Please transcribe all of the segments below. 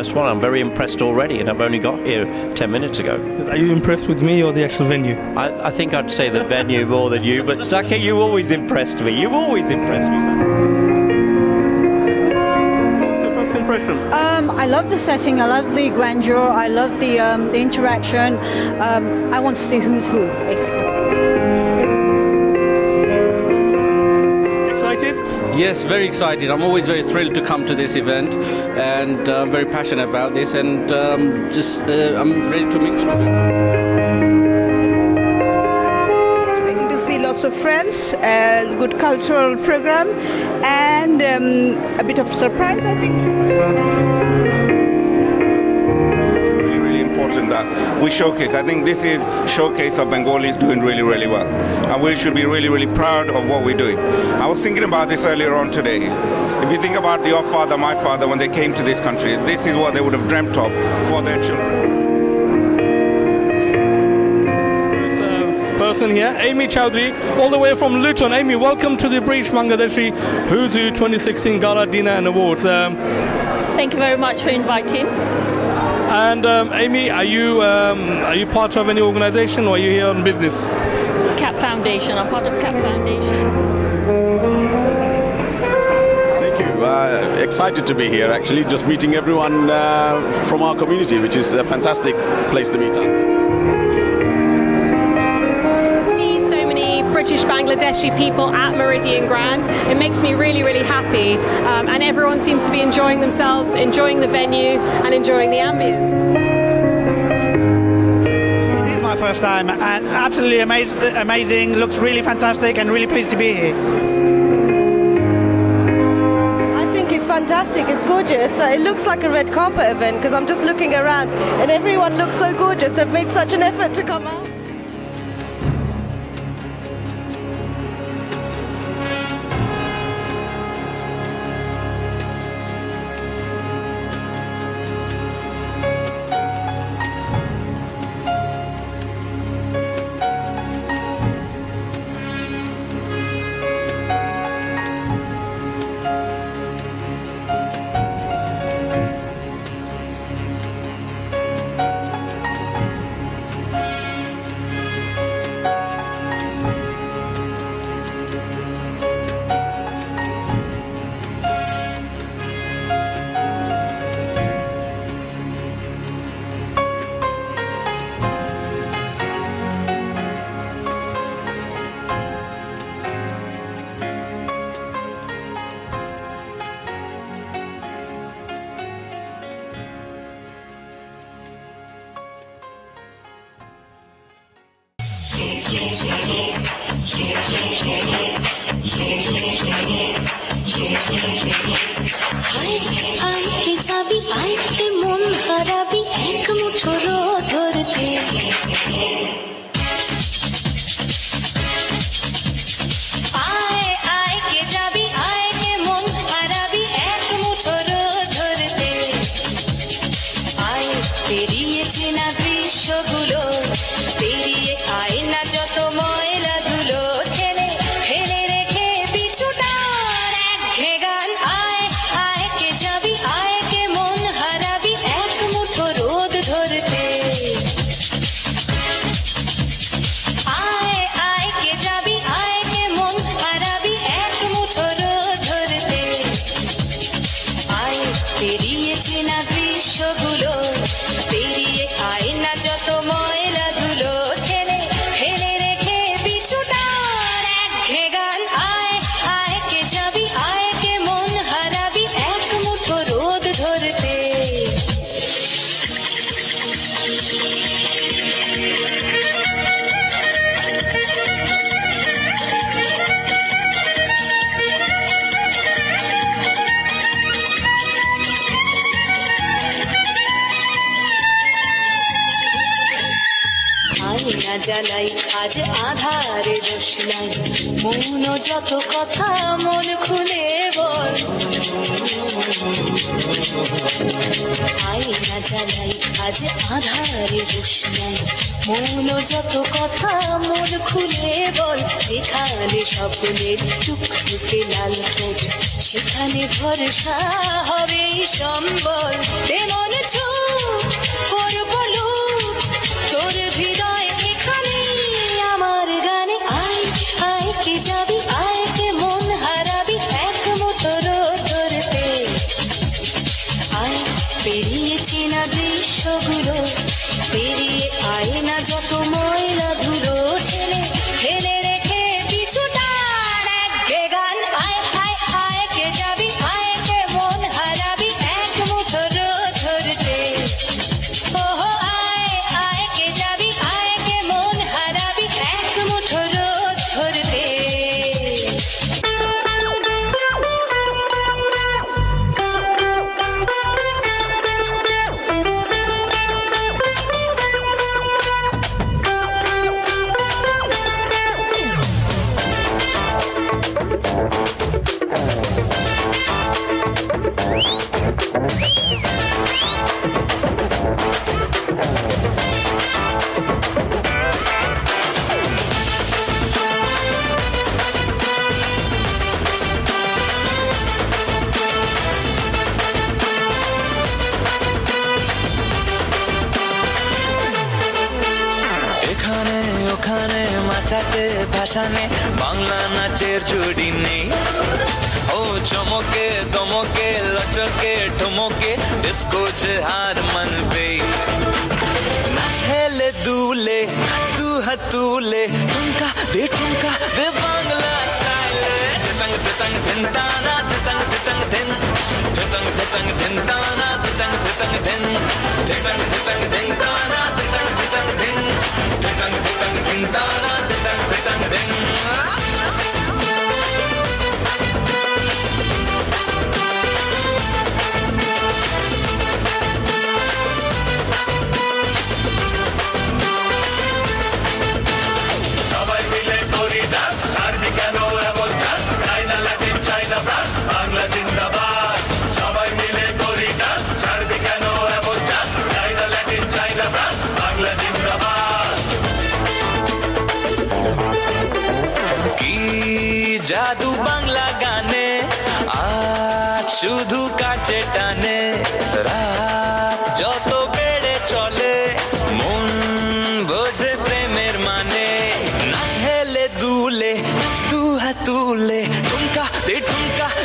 first one. I'm very impressed already, and I've only got here 10 minutes ago. Are you impressed with me or the actual venue? I think I'd say the venue more than you, but Zaki, you always impressed me. You've always impressed me, Zaki. What's your first impression? I love the setting, I love the grandeur, I love the interaction. I want to see who's who, basically. Excited? Yes, very excited. I'm always very thrilled to come to this event, and I'm very passionate about this, and I'm ready to mingle with it. Expecting to see lots of friends, a good cultural program, and a bit of surprise, I think. It's really, really important that we showcase. I think this is showcase of Bengalis doing really, really well. And we should be really, really proud of what we're doing. I was thinking about this earlier on today. If you think about your father, my father, when they came to this country, this is what they would have dreamt of for their children. There's a person here, Amy Chowdhury, all the way from Luton. Amy, welcome to the British Bangladeshi Who's Who 2016 Gala Dinner and Awards. Thank you very much for inviting. And Amy, are you part of any organisation, or are you here on business? CAP Foundation. I'm part of CAP Foundation. Thank you. Excited to be here, actually, just meeting everyone from our community, which is a fantastic place to meet up. To see so many British Bangladeshi people at Meridian Grand, it makes me really, really happy. And everyone seems to be enjoying themselves, enjoying the venue, and enjoying the ambience. My first time, and absolutely amazing, looks really fantastic, and really pleased to be here. I think it's fantastic, it's gorgeous. It looks like a red carpet event because I'm just looking around and everyone looks so gorgeous. They've made such an effort to come out. আইকে যাবি আইকে মন হারাবি এক মুঠো ধরতে আয় আইকে যাবি আইকে মন হারাবি এক মুঠো ধরতে আয় পেরিয়েছে না দৃশ্যগুলো পেরিয়ে আয় না যত ময়লা ধুলো ঠেলে ফেলে রেখে পিছুটা পেরিয়েছে না দৃশ্যগুলো পেরিয়ে আয় না যত ময়লা ধুলো ঠেলে ফেলে রেখে পিছুটা একঘে গান আয় আয় কে যাবি আয় কে মন হারাবি এক মুঠো রোদ ধরতে আয়না জ্বালাই আজ আধারে রোশনাই মৌন যত কথা মন খুলে বল আয়না জ্বালাই আজ আধারে রোশনাই মৌন যত কথা মন খুলে বল যেখানে স্বপ্নের টুকটুকে লাল ঠোঁট সেখানে ভরসা হবে সম্বল তেমন ছুট করব লুট তোর হৃদয় এখানে আমার গানে আয় আয় কে যাবি আয় কে মন হারাবি এক মুঠোর ধরতে আয় পেরিয়েছি না দৃশ্যগুলো পেরিয়ে আয় না যত ময়লা ধুলো ঠেলে ঠেলে রেখে পিছুটার এক গান আয় আয় আয় কে যাবি আয় কে মন হারাবি এক মুঠোর ধরতে ওহো আয় আয় কে যাবি আয় কে মন হারাবি এক মুঠোর ধরতে এখানে ওখানে মাচাতে ভাসানে বাংলা নাচের জুড়ি নেই ও চমকে দমকে লচকে ঠমকে ডিস্কো হার মানবে নাচেলে দুলে দু হাতুলে ঠুমকা দে বাংলা স্টাইলে দিতাং দিতাং দিন তানা দিতাং দিতাং দিন দিতাং দিতাং দিন তানা দিতাং দিতাং দিন দিতাং দিতাং দিন তানা দিতাং দিতাং দিন দিতাং দিতাং দিন তানা দিতাং দিতাং দিন সবাই মিলে করি ডান্স ছাড়বি কেন এমন চান্স চাইনা ল্যাটিন চাইনা ফ্রান্স বাংলা জিন্দাবাদ সবাই মিলে করি ডান্স ছাড়বি কেন এমন চান্স চাইনা ল্যাটিন চাইনা ফ্রান্স বাংলা জিন্দাবাদ কি জাদু বাংলা গানে আজ শুধু কাছে টানে রাত যত বেড়ে চলে মন বোঝে প্রেমের মানে নাচেলে দুলে দু হাতুলে ঠুমকা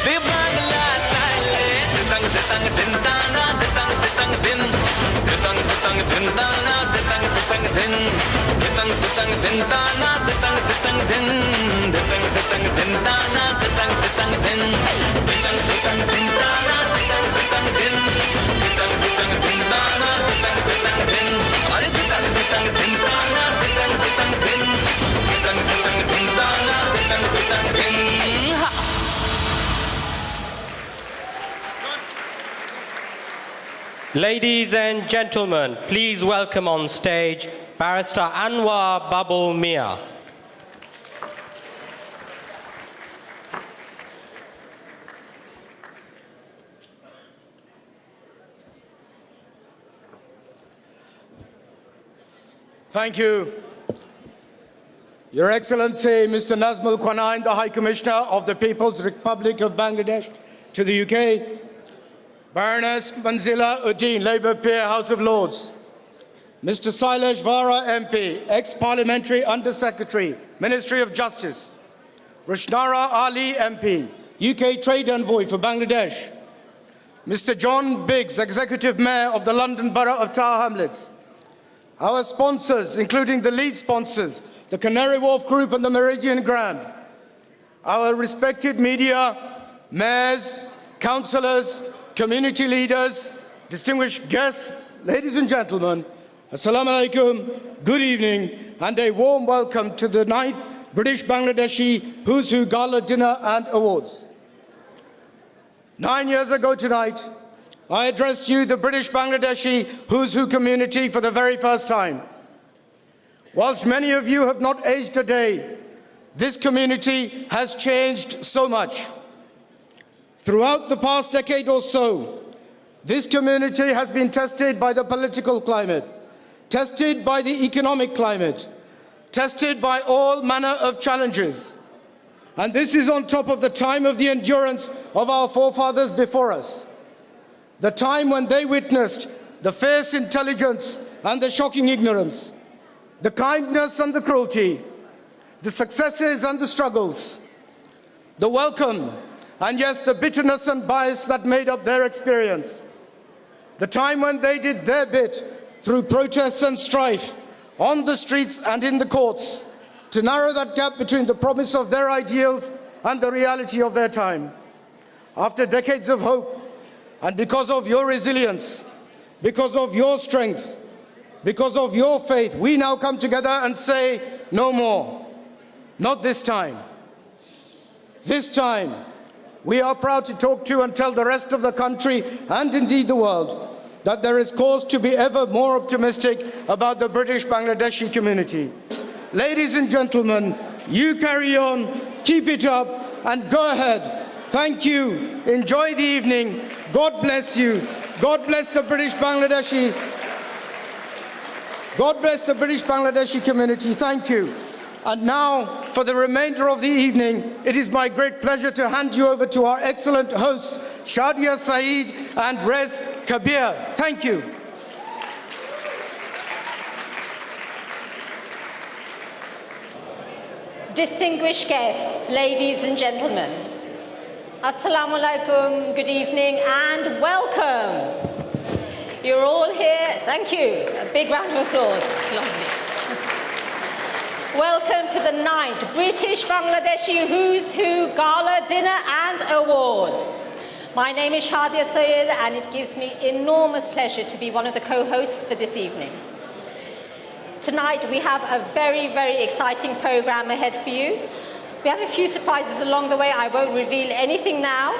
দে বাংলা স্টাইলে দিতাং দিতাং দিন তানা দিতাং দিতাং দিন দিতাং দিতাং দিন তানা দিতাং দিতাং দিন দিতাং দিতাং দিন তানা দিতাং দিতাং দিন দিতাং দিতাং দিন তানা দিতাং দিতাং দিন দিতাং দিতাং দিন তানা দিতাং দিতাং দিন দিতাং দিতাং দিন তানা দিতাং দিতাং দিন আরে দিতাং দিতাং দিন তানা দিতাং দিতাং দিন দিতাং দিতাং দিন তানা দিতাং দিতাং দিন Ladies and gentlemen, please welcome on stage Barrister Anwar Babul Mia. Thank you. Your Excellency, Mr. Nazmul Quanain, the High Commissioner of the People's Republic of Bangladesh to the UK, Baroness Manzila Uddin, Labour Peer, House of Lords, Mr. Sailesh Vara MP, ex-parliamentary Under-Secretary, Ministry of Justice, Rushnara Ali MP, UK Trade Envoy for Bangladesh, Mr. John Biggs, Executive Mayor of the London Borough of Tower Hamlets, our sponsors, including the lead sponsors, the Canary Wharf Group and the Meridian Grand, our respected media, mayors, councillors, community leaders, distinguished guests, ladies and gentlemen, Assalamu alaikum, good evening, and a warm welcome to the 9th British Bangladeshi Who's Who Gala Dinner and Awards. 9 years ago tonight, I addressed you, the British Bangladeshi Who's Who community, for the very first time. Whilst many of you have not aged a day, this community has changed so much. Throughout the past decade or so, this community has been tested by the political climate, tested by the economic climate, tested by all manner of challenges. And this is on top of the time of the endurance of our forefathers before us, the time when they witnessed the fierce intelligence and the shocking ignorance, the kindness and the cruelty, the successes and the struggles, the welcome and yes, the bitterness and bias that made up their experience, the time when they did their bit through protests and strife on the streets and in the courts to narrow that gap between the promise of their ideals and the reality of their time. After decades of hope, and because of your resilience, because of your strength, because of your faith, we now come together and say, no more. Not this time. This time, we are proud to talk to and tell the rest of the country, and indeed the world, that there is cause to be ever more optimistic about the British Bangladeshi community. Ladies and gentlemen, you carry on, keep it up, and go ahead. Thank you. Enjoy the evening. God bless you. God bless the British Bangladeshi. God bless the British Bangladeshi community. Thank you. And now, for the remainder of the evening, it is my great pleasure to hand you over to our excellent hosts, Shadia Saeed and Rez Kabir. Thank you. Distinguished guests, ladies and gentlemen, Assalamu alaikum, good evening and welcome. You're all here, thank you. A big round of applause, lovely. Welcome to the 9th British Bangladeshi Who's Who Gala Dinner and Awards. My name is Shadia Sayed and it gives me enormous pleasure to be one of the co-hosts for this evening. Tonight we have a very, very exciting program ahead for you. We have a few surprises along the way. I won't reveal anything now.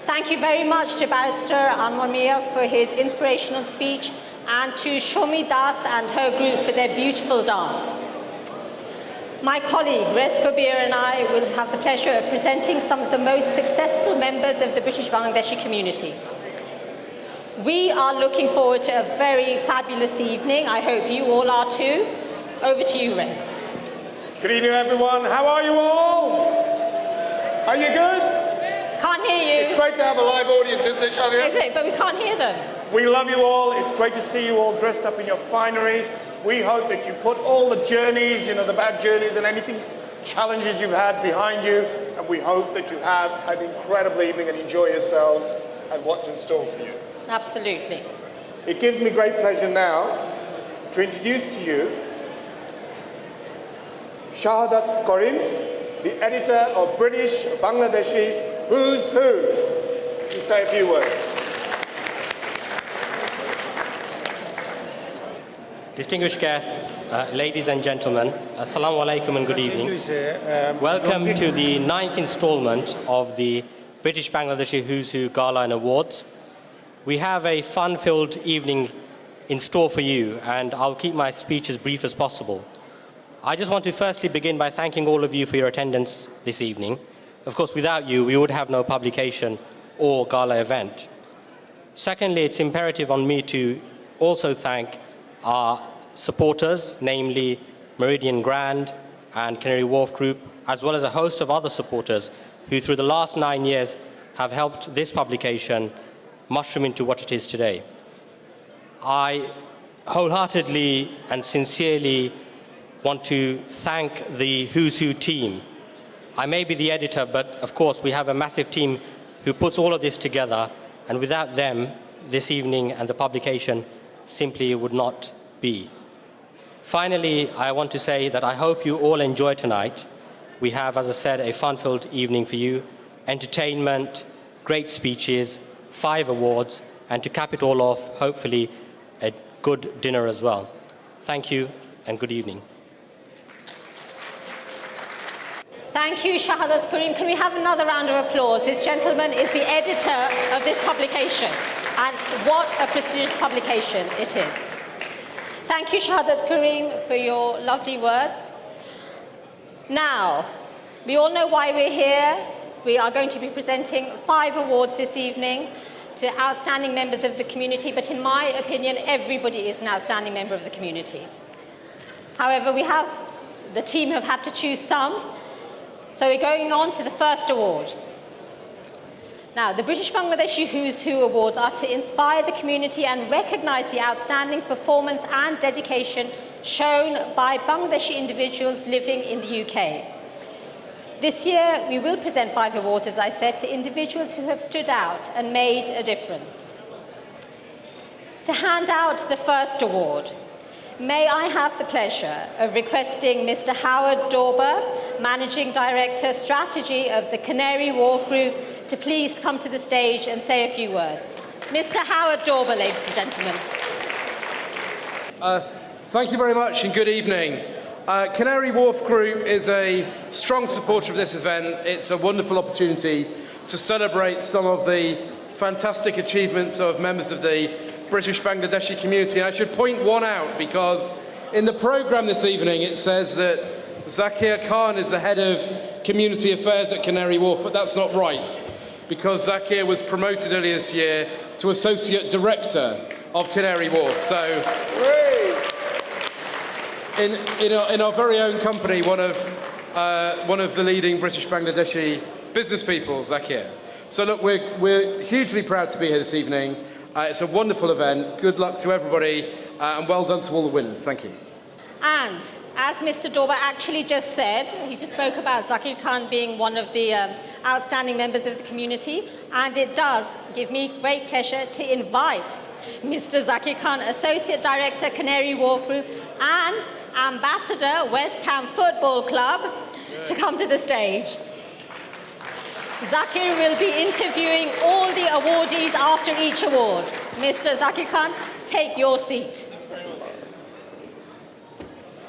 Thank you very much to Barrister Anwar Mia for his inspirational speech and to Shomi Das and her group for their beautiful dance. My colleague Rez Kabir and I will have the pleasure of presenting some of the most successful members of the British Bangladeshi community. We are looking forward to a very fabulous evening. I hope you all are too. Over to you, Rez. Good evening, everyone. How are you all? Are you good? Can't hear you. It's great to have a live audience, isn't it, Shadia? Is it? But we can't hear them. We love you all. It's great to see you all dressed up in your finery. We hope that you put all the journeys, the bad journeys and anything, challenges you've had behind you. And we hope that you have an incredible evening and enjoy yourselves and what's in store for you. Absolutely. It gives me great pleasure now to introduce to you Shahadat Karim, the editor of British Bangladeshi Who's Who, to say a few words. Distinguished guests, ladies and gentlemen, Assalamu alaikum and good evening. Welcome to the 9th installment of the British Bangladeshi Who's Who Gala and Awards. We have a fun-filled evening in store for you, and I'll keep my speech as brief as possible. I just want to firstly begin by thanking all of you for your attendance this evening. Of course, without you, we would have no publication or gala event. Secondly, it's imperative on me to also thank our supporters, namely Meridian Grand and Canary Wharf Group, as well as a host of other supporters who through the last 9 years have helped this publication mushroom into what it is today. I wholeheartedly and sincerely want to thank the Who's Who team. I may be the editor, but of course we have a massive team who puts all of this together, and without them, this evening and the publication simply would not be. Finally, I want to say that I hope you all enjoy tonight. We have, as I said, a fun-filled evening for you, entertainment, great speeches, 5 awards, and to cap it all off, hopefully, a good dinner as well. Thank you and good evening. Thank you, Shahadat Karim. Can we have another round of applause? This gentleman is the editor of this publication, and what a prestigious publication it is. Thank you, Shahadat Karim, for your lovely words. Now, we all know why we're here. We are going to be presenting 5 awards this evening. to outstanding members of the community, but in my opinion, everybody is an outstanding member of the community. However, the team have had to choose some, so we're going on to the first award. Now, the British Bangladeshi Who's Who Awards are to inspire the community and recognise the outstanding performance and dedication shown by Bangladeshi individuals living in the UK. This year, we will present 5 awards, as I said, to individuals who have stood out and made a difference. To hand out the first award, may I have the pleasure of requesting Mr. Howard Dorber, Managing Director, Strategy of the Canary Wharf Group, to please come to the stage and say a few words. Mr. Howard Dorber, ladies and gentlemen. Thank you very much and good evening. Canary Wharf Group is a strong supporter of this event. It's a wonderful opportunity to celebrate some of the fantastic achievements of members of the British Bangladeshi community. And I should point one out because in the programme this evening it says that Zakir Khan is the head of community affairs at Canary Wharf, but that's not right because Zakir was promoted earlier this year to Associate Director of Canary Wharf. So, in our very own company, one of the leading British Bangladeshi business people, Zakir. So look, we're hugely proud to be here this evening. It's a wonderful event. Good luck to everybody, and well done to all the winners. Thank you. And as Mr. Dorber actually just said, he just spoke about Zakir Khan being one of the outstanding members of the community, and it does give me great pleasure to invite Mr. Zakir Khan, Associate Director, Canary Wharf Group, and Ambassador, West Ham Football Club, to come to the stage. Zakir will be interviewing all the awardees after each award. Mr. Zakir Khan, take your seat.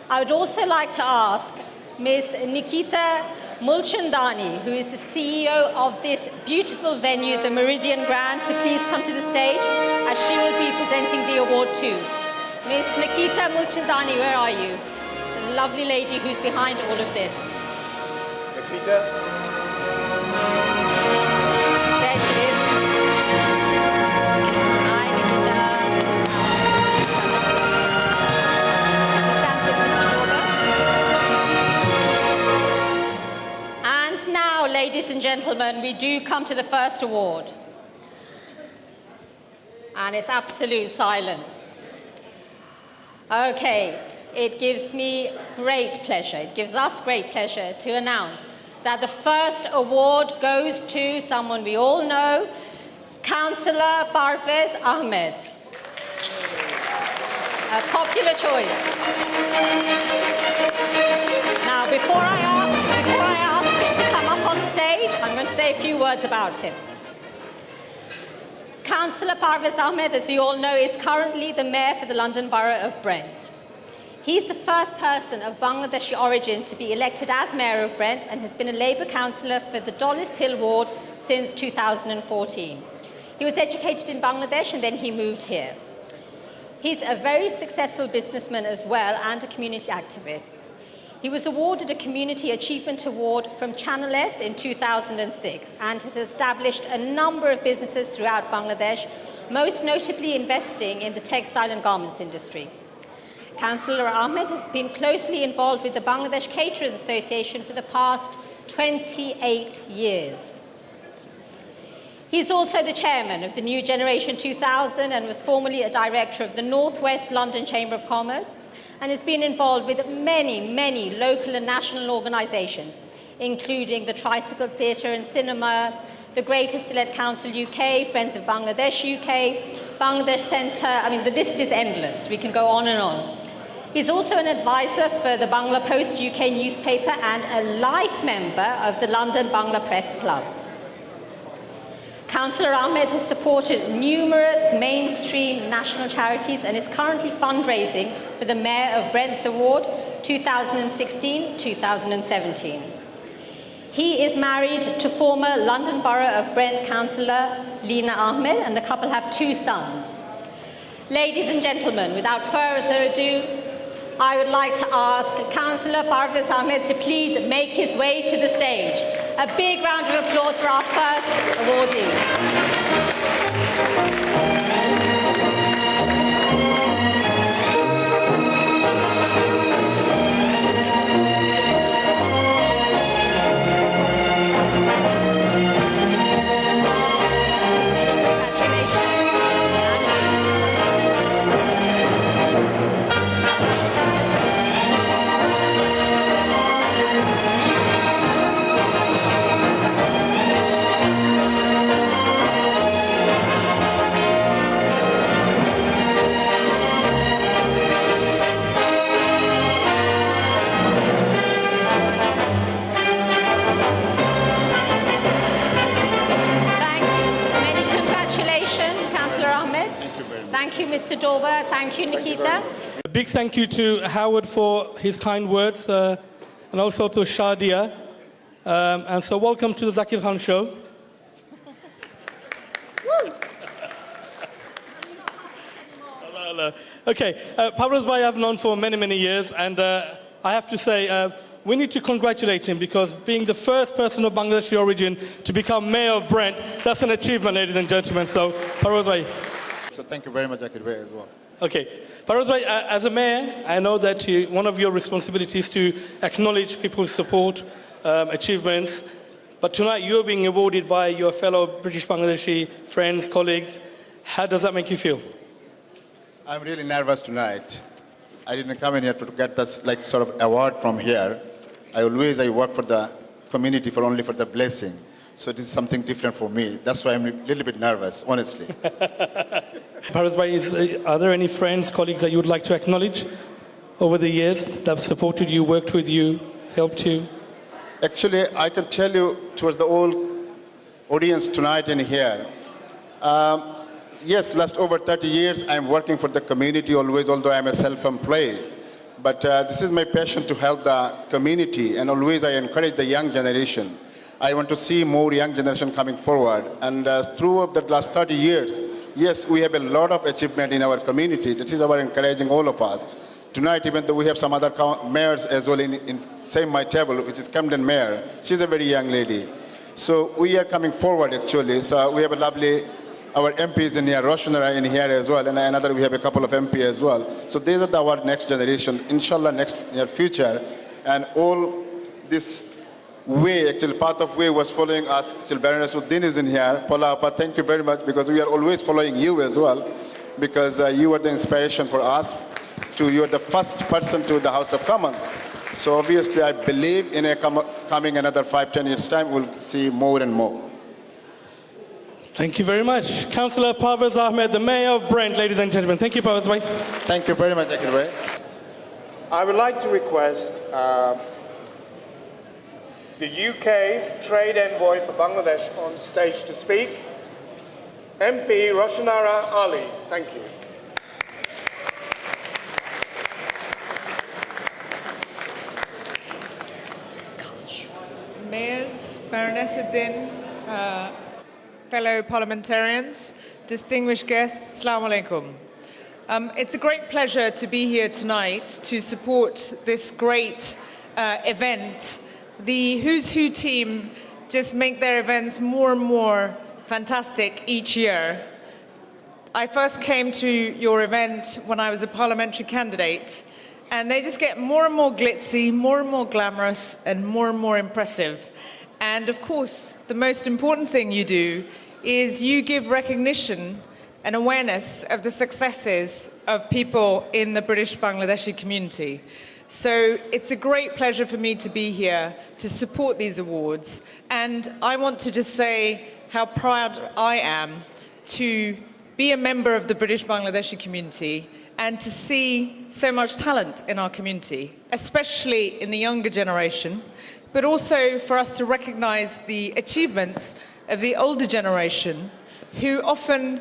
I would also like to ask Ms. Nikita Mulchandani, who is the CEO of this beautiful venue, the Meridian Grand, to please come to the stage, as she will be presenting the award too. Ms. Nikita Mulchandani, where are you? The lovely lady who's behind all of this. Nikita? There she is. Hi, Nikita. Stand with Mr. Dorber. And now, ladies and gentlemen, we do come to the first award. And it's absolute silence. Okay, it gives me great pleasure, it gives us great pleasure to announce that the first award goes to someone we all know, Councillor Parvez Ahmed. A popular choice. Now, before I ask him to come up on stage, I'm going to say a few words about him. Councillor Parvez Ahmed, as we all know, is currently the Mayor for the London Borough of Brent. He's the first person of Bangladeshi origin to be elected as Mayor of Brent and has been a Labour councillor for the Dollis Hill ward since 2014. He was educated in Bangladesh and then he moved here. He's a very successful businessman as well and a community activist. He was awarded a Community Achievement Award from Channel S in 2006 and has established a number of businesses throughout Bangladesh, most notably investing in the textile and garments industry. Councillor Ahmed has been closely involved with the Bangladesh Caterers Association for the past 28 years. He's also the chairman of the New Generation 2000 and was formerly a director of the North West London Chamber of Commerce, and has been involved with many local and national organisations, including the Tricycle Theatre and Cinema, the Greater Sylhet Council UK, Friends of Bangladesh UK, Bangladesh Centre. I mean, the list is endless. We can go on and on. He's also an advisor for the Bangla Post UK newspaper and a life member of the London Bangla Press Club. Councillor Ahmed has supported numerous mainstream national charities and is currently fundraising for the Mayor of Brent's Award 2016-2017. He is married to former London Borough of Brent councillor Lina Ahmed, and the couple have 2 sons. Ladies and gentlemen, without further ado, I would like to ask Councillor Parvez Ahmed to please make his way to the stage A big round of applause for our first awardee. Thank you, Mr. Dover. Thank you, Nikita. A big thank you to Howard for his kind words and also to Shadia. And so welcome to the Zakir Khan Show. Okay, Parvez Bhai I've known for many, many years, and I have to say, we need to congratulate him because being the first person of Bangladeshi origin to become mayor of Brent, that's an achievement, ladies and gentlemen. So, Parvez Bhai. So thank you very much, Zakir Bhai, as well. Okay. Parvez Bhai, as a mayor, I know that one of your responsibilities is to acknowledge people's support, achievements, but tonight you're being awarded by your fellow British Bangladeshi friends, colleagues. How does that make you feel? I'm really nervous tonight. I didn't come in here to get this sort of award from here. I work for the community only for the blessing. So this is something different for me. That's why I'm a little bit nervous, honestly. Parvez Bhai, are there any friends, colleagues that you would like to acknowledge over the years that have supported you, worked with you, helped you? Actually, I can tell you towards the whole audience tonight in here, yes, last over 30 years, I'm working for the community always, although I'm a self-employed. But this is my passion to help the community, and always I encourage the young generation. I want to see more young generation coming forward. And through the last 30 years, yes, we have a lot of achievement in our community. That is our encouraging all of us. Tonight, even though we have some other mayors as well in same my table, which is Camden Mayor. She's a very young lady. So we are coming forward actually. So we have a lovely, our MPs in here, Roshanara in here as well, and another we have a couple of MP as well. So these are our next generation, inshallah next near future. And all this way, actually part of way was following us. Actually Baroness Uddin is in here. Paula Appa, thank you very much because we are always following you as well because you are the inspiration for us. You are the first person to the House of Commons. So obviously I believe in coming another 5-10 years time, we'll see more and more. Thank you very much. Councillor Parvez Ahmed, the Mayor of Brent, ladies and gentlemen. Thank you, Parvez Bhai. Thank you very much, Zakir Bhai. I would like to request the UK Trade Envoy for Bangladesh on stage to speak. MP Roshanara Ali. Thank you. Mayors, Baroness Uddin, fellow parliamentarians, distinguished guests, Assalamu alaikum. It's a great pleasure to be here tonight to support this great event. The Who's Who team just make their events more and more fantastic each year. I first came to your event when I was a parliamentary candidate, and they just get more and more glitzy, more and more glamorous, and more impressive. And of course, the most important thing you do is you give recognition and awareness of the successes of people in the British Bangladeshi community. So it's a great pleasure for me to be here to support these awards. And I want to just say how proud I am to be a member of the British Bangladeshi community and to see so much talent in our community, especially in the younger generation, but also for us to recognize the achievements of the older generation who often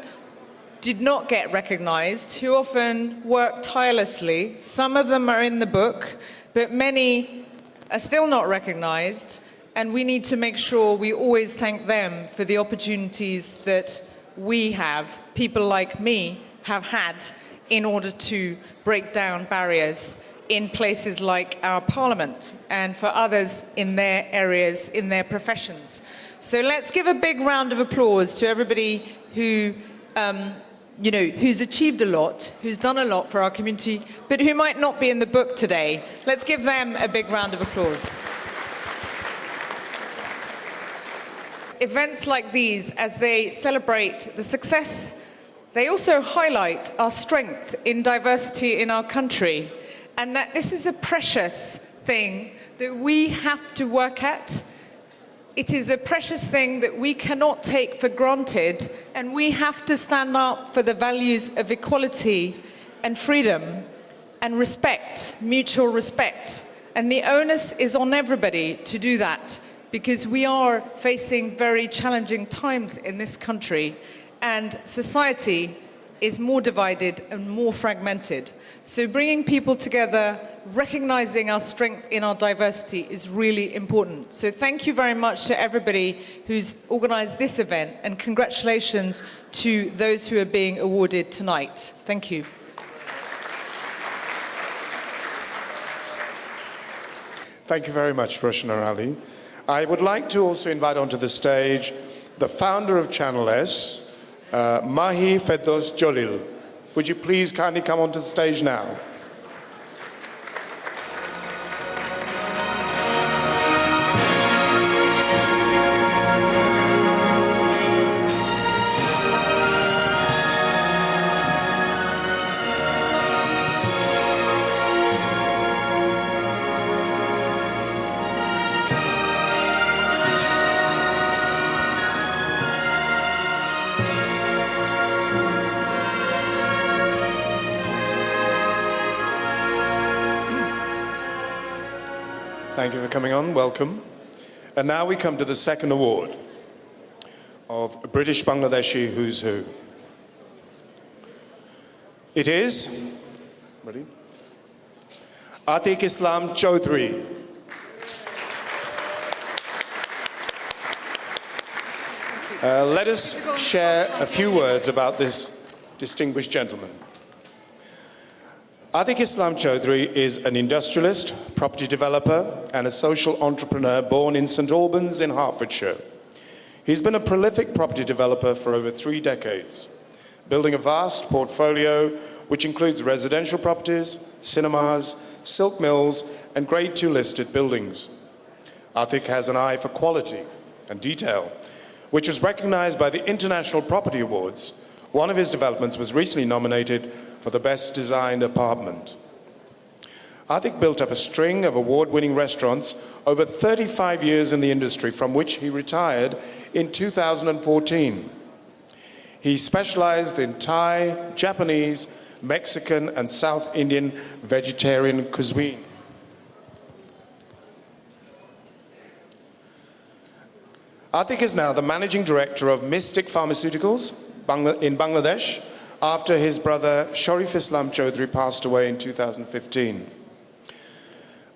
did not get recognized, who often work tirelessly. Some of them are in the book, but many are still not recognized, and we need to make sure we always thank them for the opportunities that we have, people like me, have had in order to break down barriers in places like our parliament and for others in their areas, in their professions. So let's give a big round of applause to everybody who, who's achieved a lot, who's done a lot for our community, but who might not be in the book today. Let's give them a big round of applause. Events like these, as they celebrate the success, they also highlight our strength in diversity in our country, and that this is a precious thing that we have to work at. It is a precious thing that we cannot take for granted, and we have to stand up for the values of equality and freedom and respect, mutual respect. And the onus is on everybody to do that, because we are facing very challenging times in this country, and society is more divided and more fragmented. So bringing people together, recognizing our strength in our diversity is really important. So thank you very much to everybody who's organized this event, and congratulations to those who are being awarded tonight. Thank you. Thank you very much, Roshana Ali. I would like to also invite onto the stage the founder of Channel S, Mahi Feddos Jolil. Would you please kindly come onto the stage now? Thank you for coming on, welcome. And now we come to the second award of British Bangladeshi Who's Who. It is, ready? Atiq Islam Chaudhry. Let us share a few words about this distinguished gentleman. Atiq Islam Chaudhry is an industrialist, property developer, and a social entrepreneur born in St Albans in Hertfordshire. He's been a prolific property developer for over 3 decades, building a vast portfolio which includes residential properties, cinemas, silk mills, and Grade 2 listed buildings. Atiq has an eye for quality and detail, which was recognized by the International Property Awards. One of his developments was recently nominated for the Best Designed Apartment. Atiq built up a string of award-winning restaurants over 35 years in the industry, from which he retired in 2014. He specialized in Thai, Japanese, Mexican, and South Indian vegetarian cuisine. Atiq is now the managing director of Mystic Pharmaceuticals in Bangladesh, after his brother Sharif Islam Chaudhry passed away in 2015.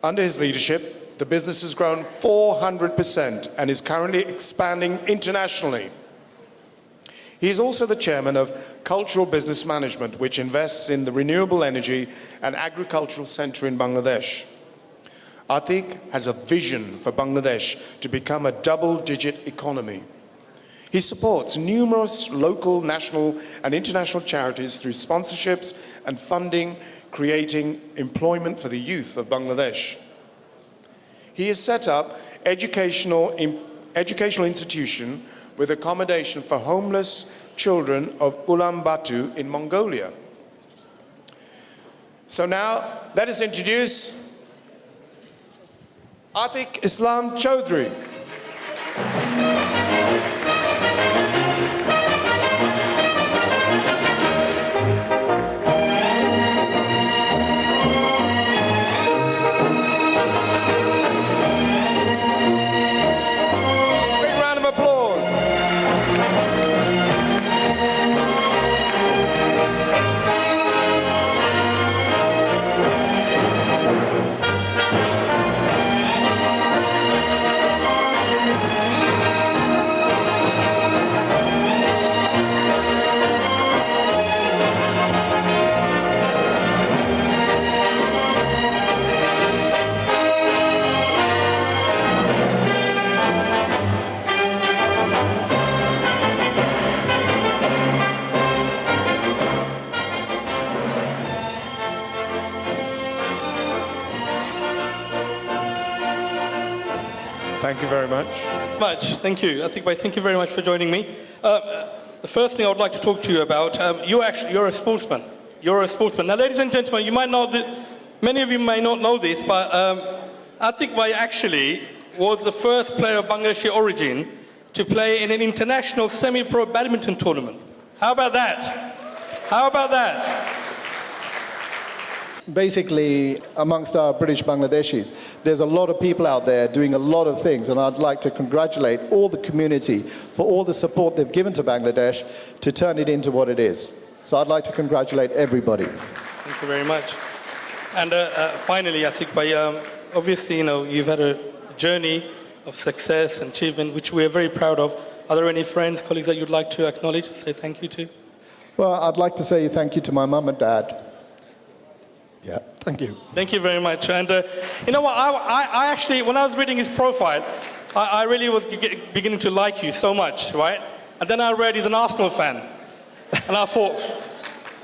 Under his leadership, the business has grown 400% and is currently expanding internationally. He is also the chairman of Cultural Business Management, which invests in the renewable energy and agricultural center in Bangladesh. Atiq has a vision for Bangladesh to become a double-digit economy. He supports numerous local, national, and international charities through sponsorships and funding, creating employment for the youth of Bangladesh. He has set up educational institution with accommodation for homeless children of Ulaanbaatar in Mongolia. So now, let us introduce Atiq Islam Chaudhry. very much. Thank you. Thank you very much for joining me. The first thing I would like to talk to you about, you're a sportsman. You're a sportsman. Now, ladies and gentlemen, you might know that many of you may not know this, but Atik Bhai actually was the first player of Bangladeshi origin to play in an international semi-pro badminton tournament. How about that? How about that? Basically, amongst our British Bangladeshis, there's a lot of people out there doing a lot of things, and I'd like to congratulate all the community for all the support they've given to Bangladesh to turn it into what it is. So I'd like to congratulate everybody. Thank you very much. And finally, I think obviously, you've had a journey of success and achievement, which we are very proud of. Are there any friends, colleagues that you'd like to acknowledge, say thank you to? Well, I'd like to say thank you to my mum and dad. Yeah, thank you. Thank you very much. And you know what, I actually, when I was reading his profile, I really was beginning to like you so much, right? And then I read he's an Arsenal fan. And I thought,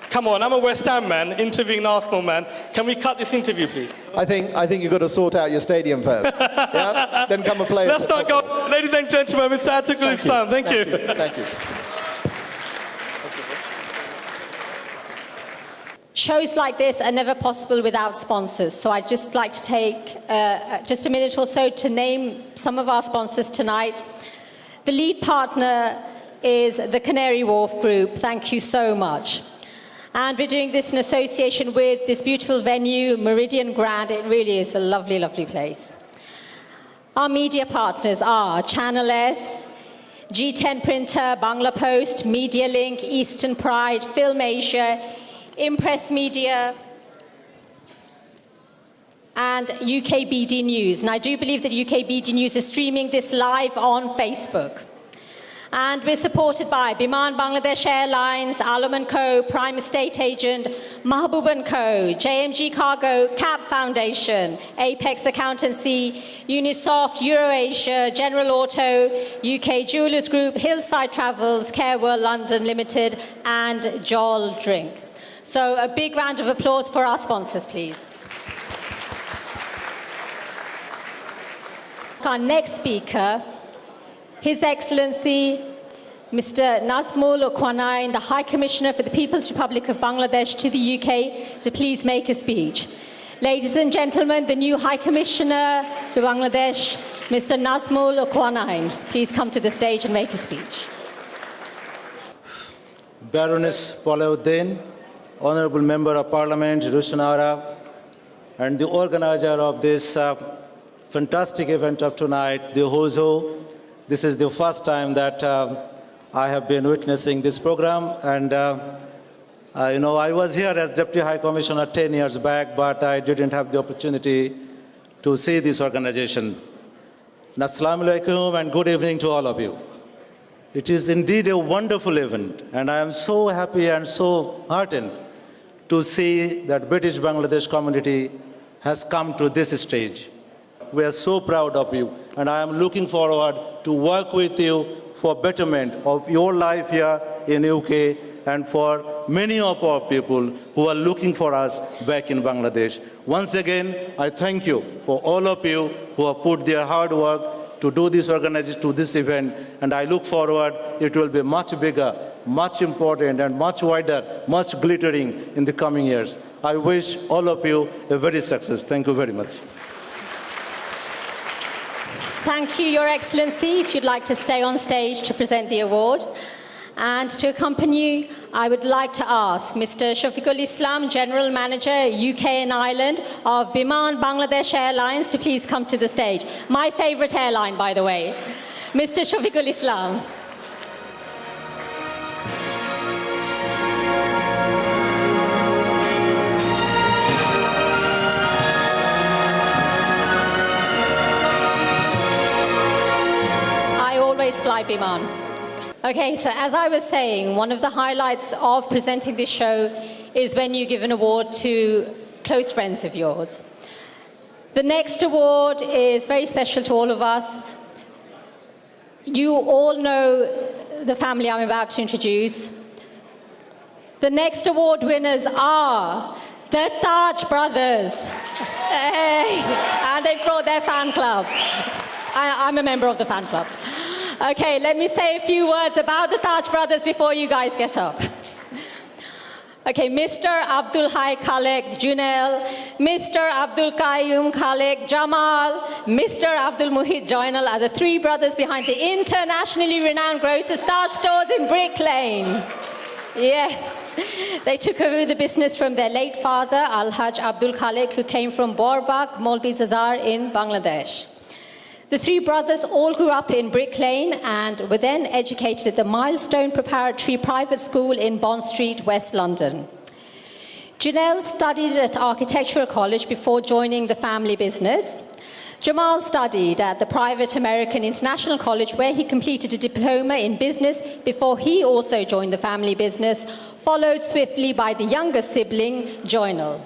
come on, I'm a West Ham man, interviewing an Arsenal man. Can we cut this interview, please? I think you've got to sort out your stadium first. Yeah? Then come and play. Let's not go. Ladies and gentlemen, Mr. Atikul Islam. Thank you. Thank you. Shows like this are never possible without sponsors. So I'd just like to take just a minute or so to name some of our sponsors tonight. The lead partner is the Canary Wharf Group. Thank you so much. And we're doing this in association with this beautiful venue, Meridian Grand. It really is a lovely, lovely place. Our media partners are Channel S, G10 Printer, Bangla Post, Media Link, Eastern Pride, Film Asia, Impress Media, and UKBD News. And I do believe that UKBD News is streaming this live on Facebook. And we're supported by Biman Bangladesh Airlines, Alam & Co, Prime Estate Agent, Mahbub & Co, JMG Cargo, CAP Foundation, Apex Accountancy, Unisoft, EuroAsia, General Auto, UK Jewellers Group, Hillside Travels, Careworld London Limited, and Jol Drink. So a big round of applause for our sponsors, please. Our next speaker, His Excellency Mr. Nazmul Quanain, the High Commissioner for the People's Republic of Bangladesh to the UK, to please make a speech. Ladies and gentlemen, the new High Commissioner to Bangladesh, Mr. Nazmul Quanain, please come to the stage and make a speech. Baroness Palauddin, Honourable Member of Parliament, Rushanara, and the organizer of this fantastic event of tonight, the Hozo. This is the first time that I have been witnessing this program, and I was here as Deputy High Commissioner 10 years back, but I didn't have the opportunity to see this organization. Assalamu alaikum and good evening to all of you. It is indeed a wonderful event, and I am so happy and so heartened to see that British Bangladesh community has come to this stage. We are so proud of you, and I am looking forward to work with you for betterment of your life here in UK and for many of our people who are looking for us back in Bangladesh. Once again, I thank you for all of you who have put their hard work to do this organization, to this event, and I look forward it will be much bigger, much important, and much wider, much glittering in the coming years. I wish all of you a very success. Thank you very much. Thank you, Your Excellency. If you'd like to stay on stage to present the award. And to accompany you, I would like to ask Mr. Shafiqul Islam, General Manager, UK and Ireland of Biman Bangladesh Airlines, to please come to the stage. My favorite airline, by the way. Mr. Shafiqul Islam. I always fly Biman. Okay, so as I was saying, one of the highlights of presenting this show is when you give an award to close friends of yours. The next award is very special to all of us. You all know the family I'm about to introduce. The next award winners are the Taj brothers. Hey, and they brought their fan club. I'm a member of the fan club. Okay, let me say a few words about the Taj brothers before you guys get up. Okay, Mr. Abdul Hai Khalek Junail, Mr. Abdul Qayyum Khalek Jamal, Mr. Abdul Muhit Joinal are the three brothers behind the internationally renowned grocers Taj stores in Brick Lane. Yes, they took over the business from their late father, Al-Haj Abdul Khalek, who came from Borbak, Molbi Zazar in Bangladesh. The three brothers all grew up in Brick Lane and were then educated at the Milestone Preparatory Private School in Bond Street, West London. Janelle studied at Architectural College before joining the family business. Jamal studied at the private American International College, where he completed a diploma in business before he also joined the family business, followed swiftly by the younger sibling, Joinal.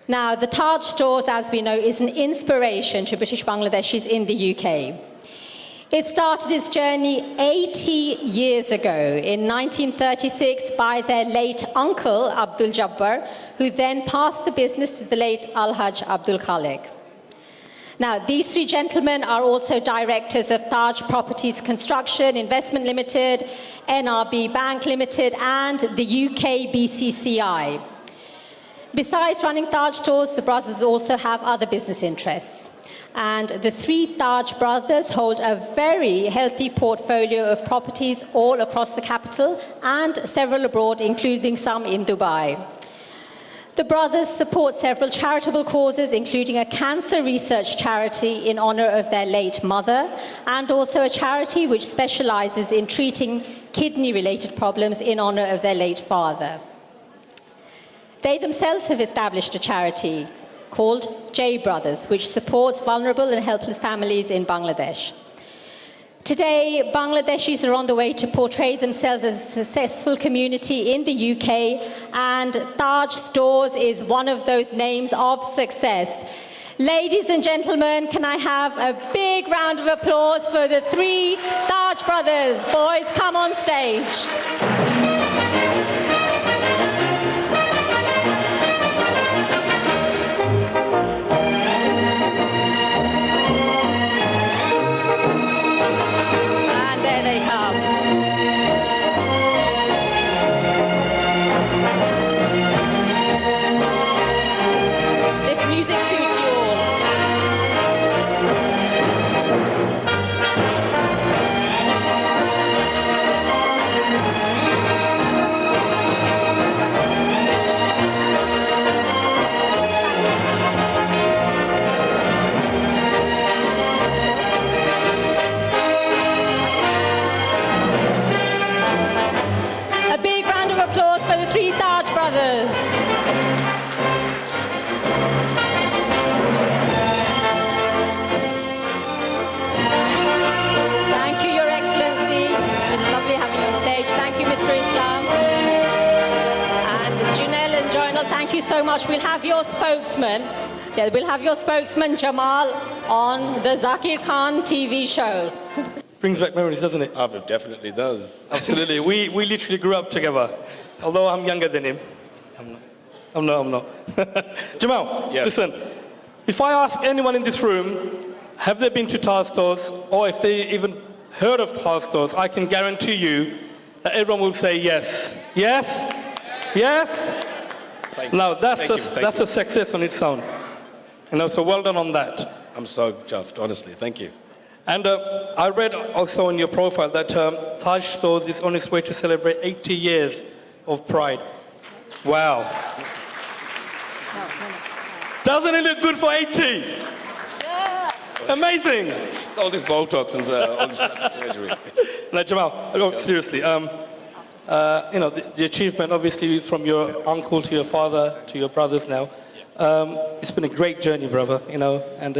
Now, the Taj stores, as we know, is an inspiration to British Bangladeshis in the UK. It started its journey 80 years ago in 1936 by their late uncle, Abdul Jabbar, who then passed the business to the late Al-Haj Abdul Khalek. Now, these three gentlemen are also directors of Taj Properties Construction Investment Limited, NRB Bank Limited, and the UK BCCI. Besides running Taj stores, the brothers also have other business interests. And the three Taj brothers hold a very healthy portfolio of properties all across the capital and several abroad, including some in Dubai. The brothers support several charitable causes, including a cancer research charity in honor of their late mother, and also a charity which specializes in treating kidney-related problems in honor of their late father. They themselves have established a charity called J Brothers, which supports vulnerable and helpless families in Bangladesh. Today, Bangladeshis are on the way to portray themselves as a successful community in the UK, and Taj Stores is one of those names of success. Ladies and gentlemen, can I have a big round of applause for the three Taj brothers? Boys, come on stage. Music suits you all. A big round of applause for the three Taj brothers. Thank you, Your Excellency. It's been lovely having you on stage. Thank you, Mr. Islam. And Janelle and Joinal, thank you so much. We'll have your spokesman. Yeah, we'll have your spokesman, Jamal, on the Zakir Khan TV show. Brings back memories, doesn't it? Oh, it definitely does. Absolutely. We literally grew up together. Although I'm younger than him. I'm not. Jamal, yes. Listen. If I ask anyone in this room, have they been to Taj stores, or if they even heard of Taj stores, I can guarantee you that everyone will say yes. Yes? Yes? Thank you. Now, that's Thank a you. success on its own. So well done on that. I'm so chuffed, honestly. Thank you. And I read also on your profile that Taj Stores is on its way to celebrate 80 years of pride. Wow. Doesn't it look good for 80? Yeah. Amazing. It's all this Botox and all this surgery. Now, Jamal, seriously, the achievement, obviously, from your uncle to your father to your brothers now, it's been a great journey, brother, and...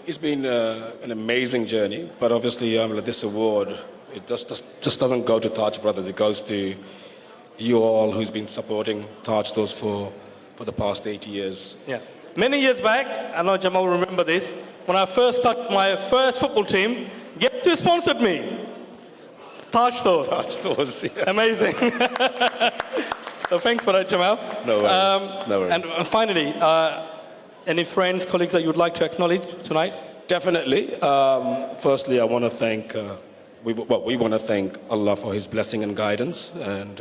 It's been an amazing journey, but obviously this award, it just doesn't go to Taj Brothers, it goes to you all who's been supporting Taj Stores for the past 80 years. Yeah. Many years back, I know Jamal will remember this, when I first started my first football team, guess who sponsored me? Taj Stores. Taj Stores, yeah. Amazing. So thanks for that, Jamal. No worries. No worries. And finally, Any friends, colleagues that you would like to acknowledge tonight? Definitely. Firstly, I want to thank, we want to thank Allah for His blessing and guidance, and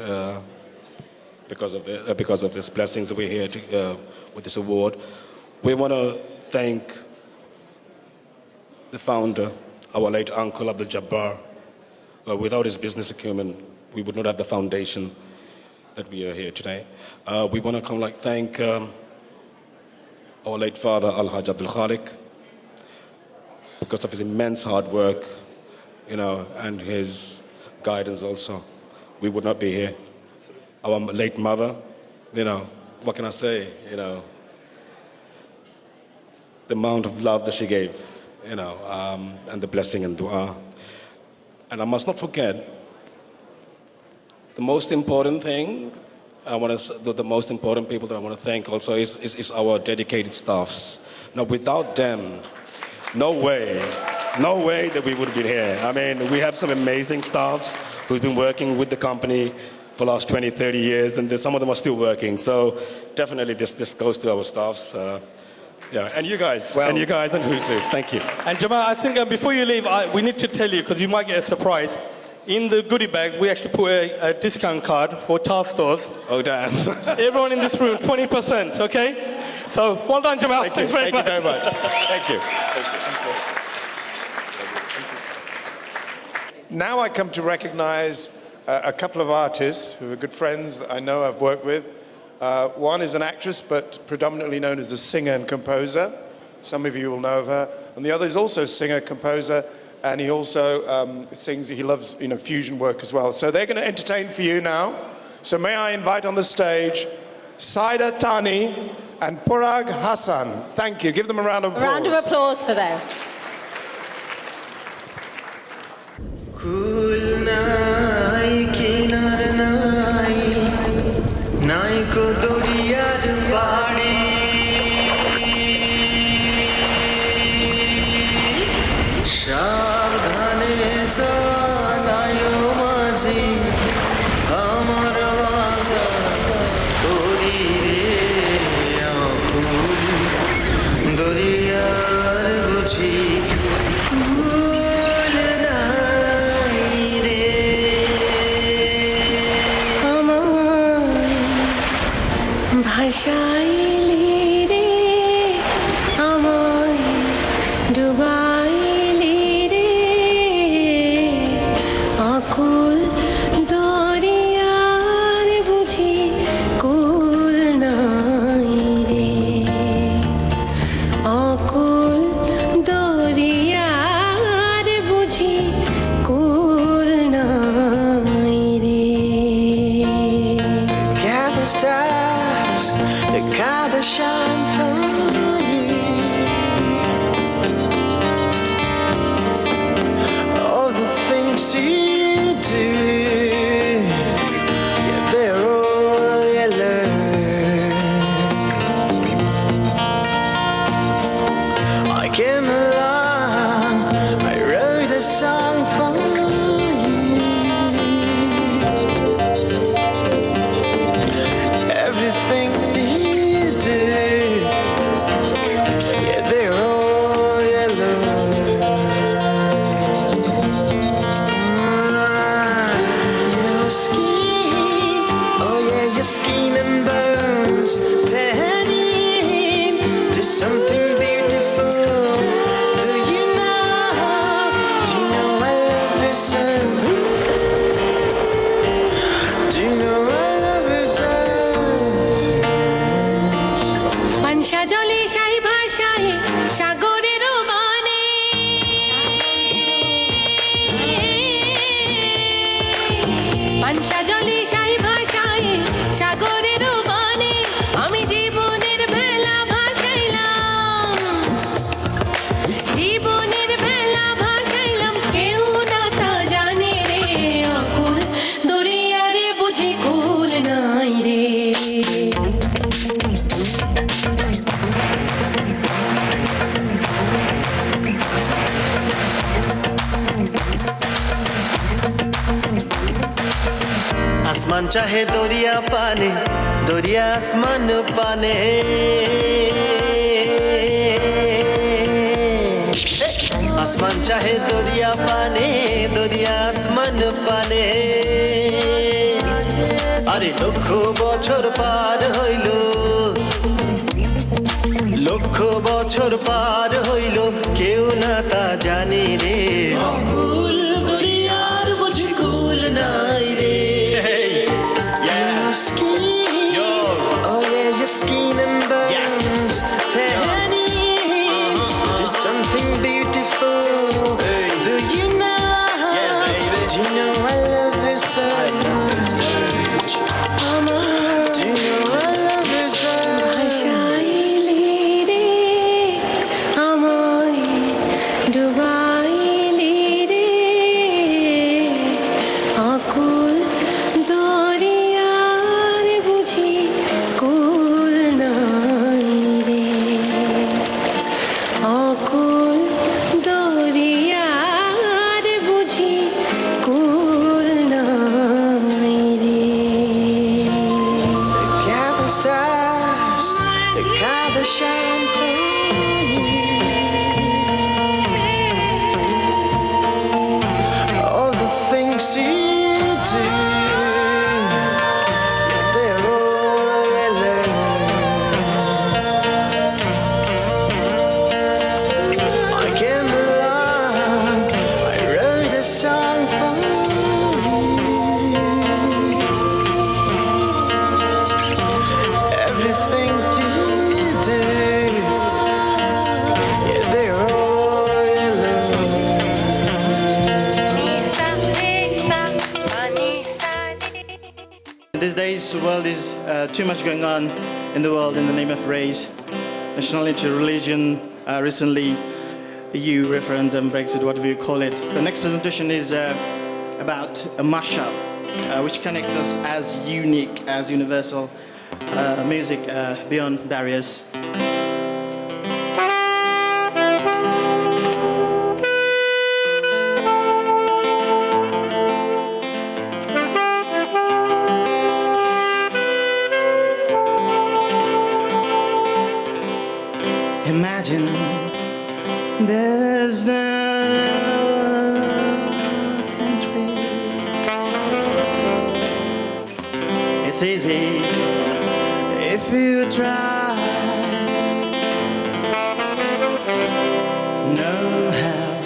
because of His blessings, we're here with this award. We want to thank the founder, our late uncle Abdul Jabbar. Without his business acumen, we would not have the foundation that we are here today. We want to thank our late father, Al-Hajj Abdul Khalik, because of his immense hard work, and his guidance also. We would not be here. Our late mother, what can I say, the amount of love that she gave, and the blessing and dua. And I must not forget, the most important thing, the most important people that I want to thank also is our dedicated staffs. Now, without them, no way that we would have been here. I mean, we have some amazing staffs who've been working with the company for the last 20, 30 years, and some of them are still working. So definitely this goes to our staffs. And you guys, and who's who. Thank you. And Jamal, I think before you leave, we need to tell you, because you might get a surprise. In the goodie bags, we actually put a discount card for tile stores. Oh, damn. Everyone in this room, 20%, okay? So, well done, Jamal. Thank you very much. Thank you. Now I come to recognize a couple of artists who are good friends that I know I've worked with. One is an actress, but predominantly known as a singer and composer. Some of you will know of her. And the other is also a singer, composer, and he also sings, he loves fusion work as well. So they're going to entertain for you now. So may I invite on the stage Saida Tani and Purag Hassan. Thank you. Give them a round of applause. A round of applause for them. आसमान चाहे दरिया पाने दरिया आसमान पाने আসমান চাহে দরিয়া পানে দরিয়া আসমান পানে আরে লক্ষ বছর পার হইল লক্ষ বছর পার হইল কেউ না তা জানি রে অকুল দরিয়ার বুঝি কুল নাই রে your skin and burns tanning to something beautiful. Do you know? Do you know I love you so much? Do you know I love you so much? Stars, the color shine for you. All the things you do, they're all yellow. I came along, I wrote a song for you. Everything you do, yeah, they're all yellow. These days, the world is too much going on in the world in the name of race, nationality, religion. Recently, EU referendum, Brexit, whatever you call it. The next presentation is about a mashup, which connects us as unique, as universal. Music beyond barriers. Imagine there's no country. It's easy if you try. No hell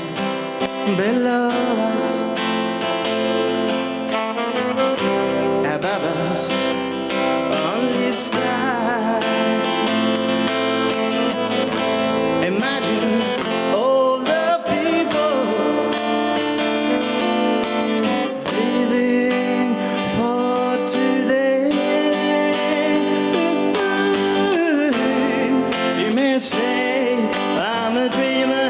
below us, above us, only sky. Imagine all the people living for today. You may say I'm a dreamer,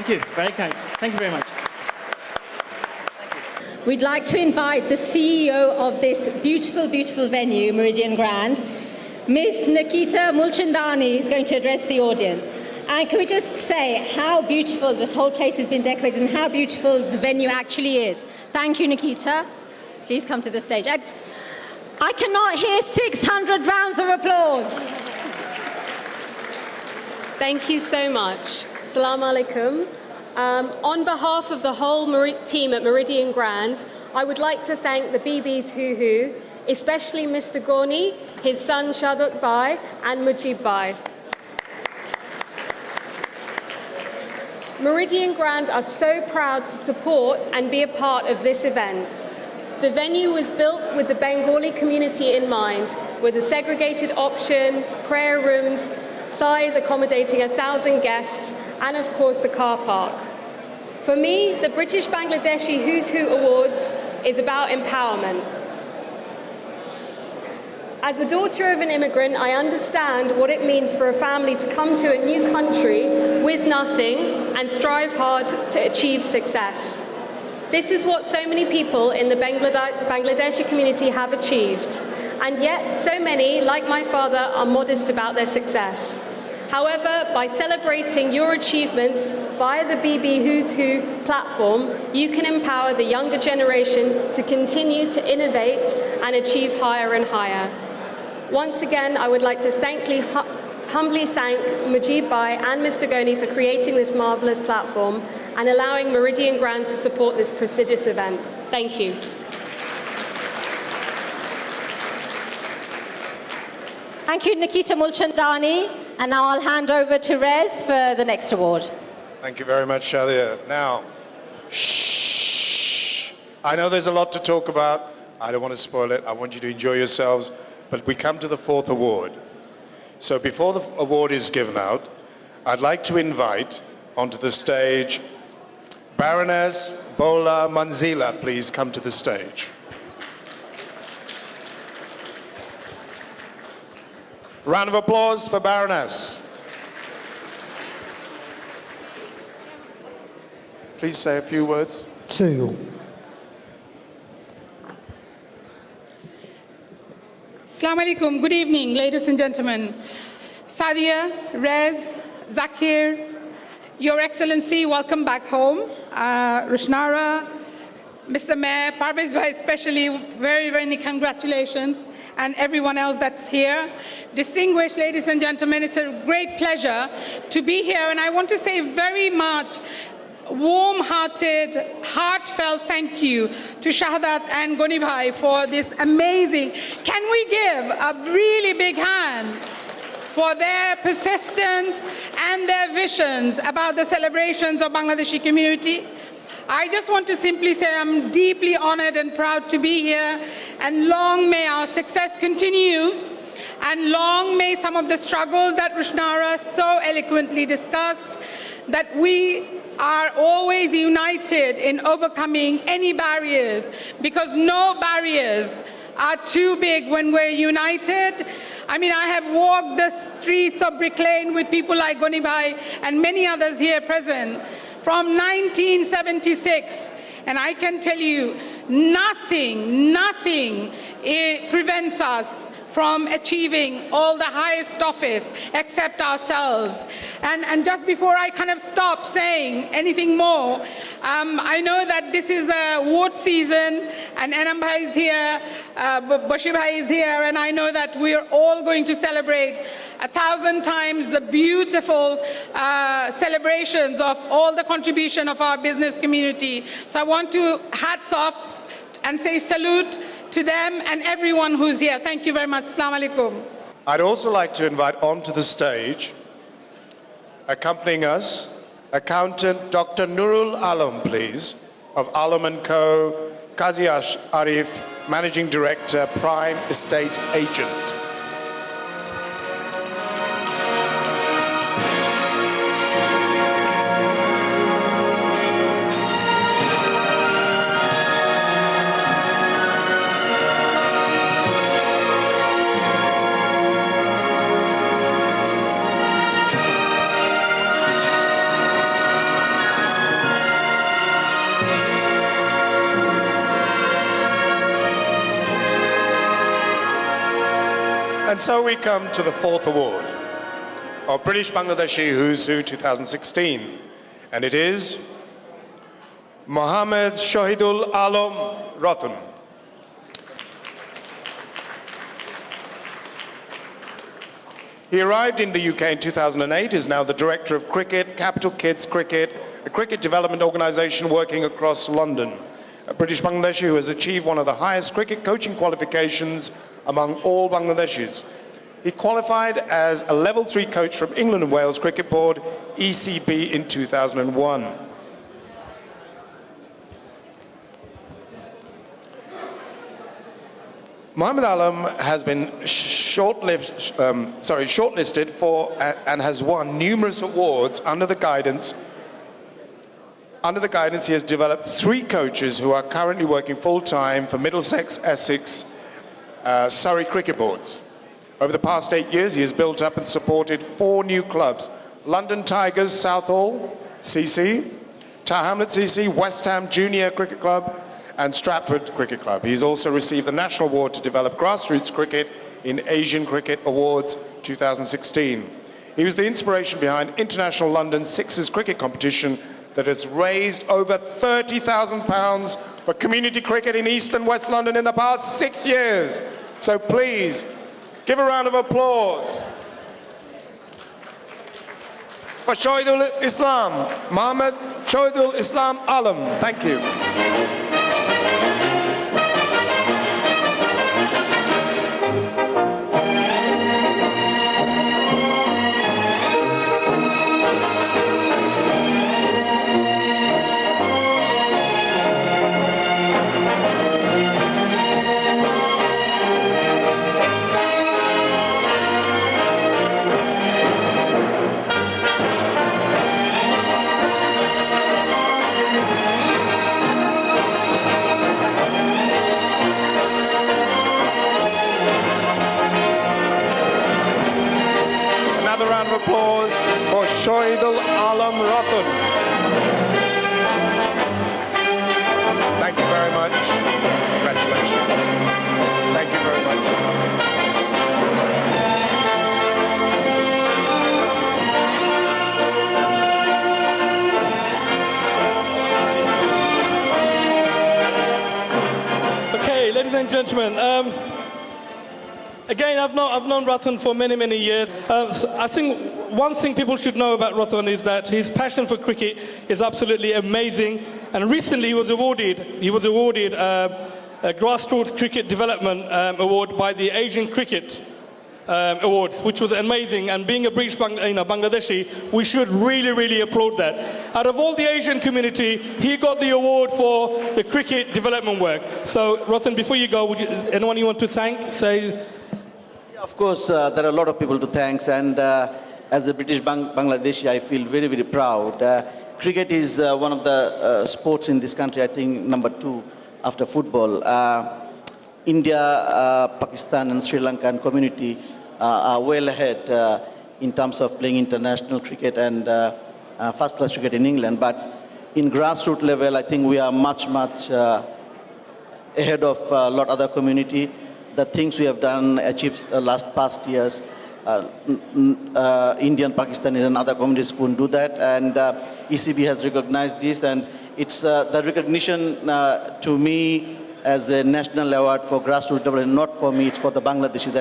Thank you. Very kind. Thank you very much. We'd like to invite the CEO of this beautiful, beautiful venue, Meridian Grand, Miss Nikita Mulchandani, is going to address the audience. And can we just say how beautiful this whole place has been decorated and how beautiful the venue actually is. Thank you, Nikita. Please come to the stage. And I cannot hear 600 rounds of applause. Thank you so much. Assalamu alaikum. On behalf of the whole team at Meridian Grand, I would like to thank the BB's Who Who, especially Mr. Goni, his son Shadot Bhai, and Mujib Bhai. Meridian Grand are so proud to support and be a part of this event. The venue was built with the Bengali community in mind, with a segregated option, prayer rooms, size accommodating 1,000 guests, and of course the car park. For me, the British Bangladeshi Who's Who Awards is about empowerment. As the daughter of an immigrant, I understand what it means for a family to come to a new country with nothing and strive hard to achieve success. This is what so many people in the Bangladeshi community have achieved, and yet so many, like my father, are modest about their success. However, by celebrating your achievements via the BB Who's Who platform, you can empower the younger generation to continue to innovate and achieve higher and higher. Once again, I would like to humbly thank Mujib Bhai and Mr. Goni for creating this marvellous platform and allowing Meridian Grand to support this prestigious event. Thank you. Thank you, Nikita Mulchandani. And now I'll hand over to Rez for the next award. Thank you very much, Shadia. Now, shh. I know there's a lot to talk about. I don't want to spoil it. I want you to enjoy yourselves. But we come to the fourth award. So before the award is given out, I'd like to invite onto the stage Baroness Bola Manzila. Please come to the stage. Round of applause for Baroness. Please say a few words. To you. Assalamu alaikum. Good evening, ladies and gentlemen. Sadia, Rez, Zakir, Your Excellency, welcome back home. Rushnara, Mr. Mayor, Parvez Bhai especially, very, very congratulations, and everyone else that's here. Distinguished ladies and gentlemen, it's a great pleasure to be here, and I want to say very much warm-hearted, heartfelt thank you to Shahadat and Goni Bhai for this amazing. Can we give a really big hand for their persistence and their visions about the celebrations of Bangladeshi community? I just want to simply say I'm deeply honored and proud to be here, and long may our success continue, and long may some of the struggles that Rushnara so eloquently discussed, that we are always united in overcoming any barriers, because no barriers are too big when we're united. I mean, I have walked the streets of Brick Lane with people like Goni Bhai and many others here present from 1976, and I can tell you, nothing prevents us from achieving all the highest office except ourselves. And just before I kind of stop saying anything more, I know that this is a award season, and Anam Bhai is here, Bashi Bhai is here, and I know that we're all going to celebrate 1,000 times the beautiful celebrations of all the contribution of our business community. So I want to hats off and say salute to them and everyone who's here. Thank you very much. Assalamu alaikum. I'd also like to invite onto the stage, accompanying us, accountant Dr. Nurul Alam, please, of Alam & Co., Qazi Arif, Managing Director, Prime Estate Agent. And so we come to the fourth award of British Bangladeshi Who's Who 2016. And it is Mohammed Shahidul Alam Ratan. He arrived in the UK in 2008, is now the Director of Cricket, Capital Kids Cricket, a cricket development organisation working across London. A British Bangladeshi who has achieved one of the highest cricket coaching qualifications among all Bangladeshis. He qualified as a level 3 coach from England and Wales Cricket Board, ECB, in 2001. Mohammed Alam has been shortlisted for and has won numerous awards under the guidance. He has developed 3 coaches who are currently working full-time for Middlesex, Essex, Surrey cricket boards. Over the past 8 years, he has built up and supported 4 new clubs: London Tigers, Southall, CC, Tower Hamlets, CC, West Ham Junior Cricket Club, and Stratford Cricket Club. He's also received the National Award to develop grassroots cricket in Asian Cricket Awards 2016. He was the inspiration behind International London Sixes cricket competition that has raised over £30,000 for community cricket in East and West London in the past 6 years. So please, give a round of applause for Shahidul Islam, Mohammed Shahidul Islam Alam. Thank you. Applause for Shahidul Alam Ratan. Thank you very much. Congratulations. Thank you very much. Okay, ladies and gentlemen, again, I've known Ratan for many, many years. I think one thing people should know about Ratan is that his passion for cricket is absolutely amazing. And recently he was awarded a Grassroots Cricket Development Award by the Asian Cricket Awards, which was amazing. And being a British Bangladeshi, we should really, really applaud that. Out of all the Asian community, he got the award for the cricket development work. So, Ratan, before you go, anyone you want to thank? Say. Of course, there are a lot of people to thank, and as a British Bangladeshi, I feel very, very proud. Cricket is one of the sports in this country, I think, number 2 after football. India, Pakistan, and Sri Lankan community are well ahead in terms of playing international cricket and first-class cricket in England. But in grassroots level, I think we are much, much ahead of a lot of other community. The things we have done, achieved past years, India and Pakistan and other communities couldn't do that, and ECB has recognized this, and it's the recognition to me as a national award for grassroots development, not for me, it's for the Bangladeshi,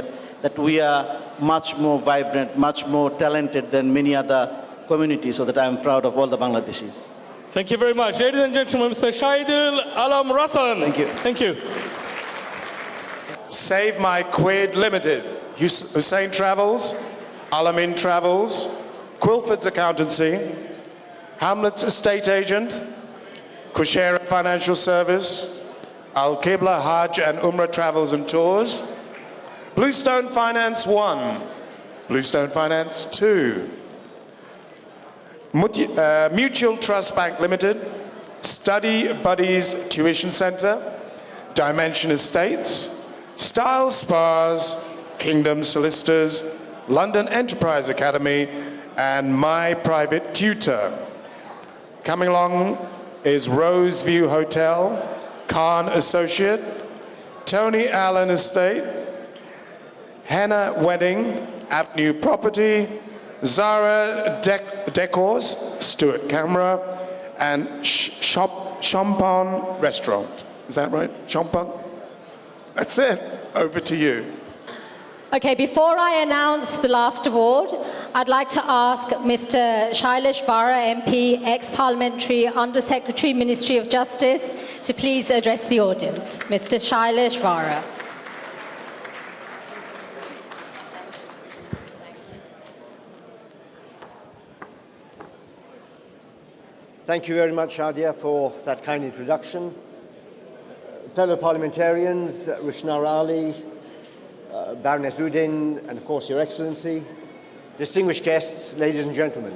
that we are much more vibrant, much more talented than many other communities, so that I'm proud of all the Bangladeshis. Thank you very much. Ladies and gentlemen, Mr. Shahidul Alam Ratan. Thank you. Thank you. Save My Quid Limited, Hussein Travels, Alamin Travels, Quilford's Accountancy, Hamlet's Estate Agent, Kushera Financial Service, Al-Qibla Hajj and Umrah Travels and Tours, Bluestone Finance 1, Bluestone Finance 2, Mutual Trust Bank Limited, Study Buddies Tuition Centre, Dimension Estates, Style Spas, Kingdom Solicitors, London Enterprise Academy, and My Private Tutor. Coming along is Roseview Hotel, Khan Associate, Tony Allen Estate, Henna Wedding, Avenue Property, Zara Decors, Stuart Camera, and Champagne Restaurant. Is that right? Champagne? That's it. Over to you. Okay, before I announce the last award, I'd like to ask Mr. Shailesh Vara, MP, ex-parliamentary Under-Secretary, Ministry of Justice, to please address the audience. Mr. Shailesh Vara. Thank you very much, Shadia, for that kind introduction. Fellow parliamentarians, Rushnara Ali, Baroness Udin, and of course, Your Excellency, distinguished guests, ladies and gentlemen.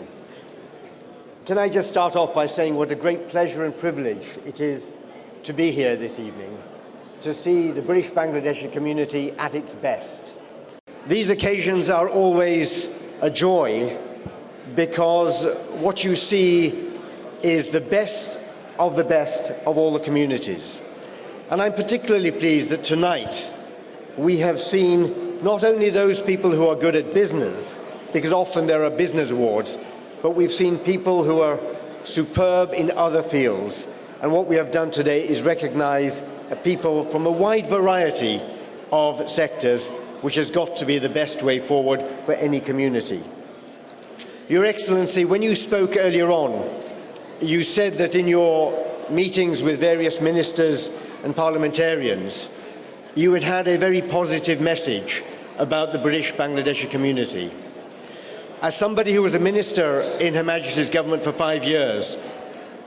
Can I just start off by saying what a great pleasure and privilege it is to be here this evening, to see the British Bangladeshi community at its best. These occasions are always a joy because what you see is the best of all the communities. And I'm particularly pleased that tonight we have seen not only those people who are good at business, because often there are business awards, but we've seen people who are superb in other fields. And what we have done today is recognize people from a wide variety of sectors, which has got to be the best way forward for any community. Your Excellency, when you spoke earlier on, you said that in your meetings with various ministers and parliamentarians, you had had a very positive message about the British Bangladeshi community. As somebody who was a minister in Her Majesty's government for 5 years,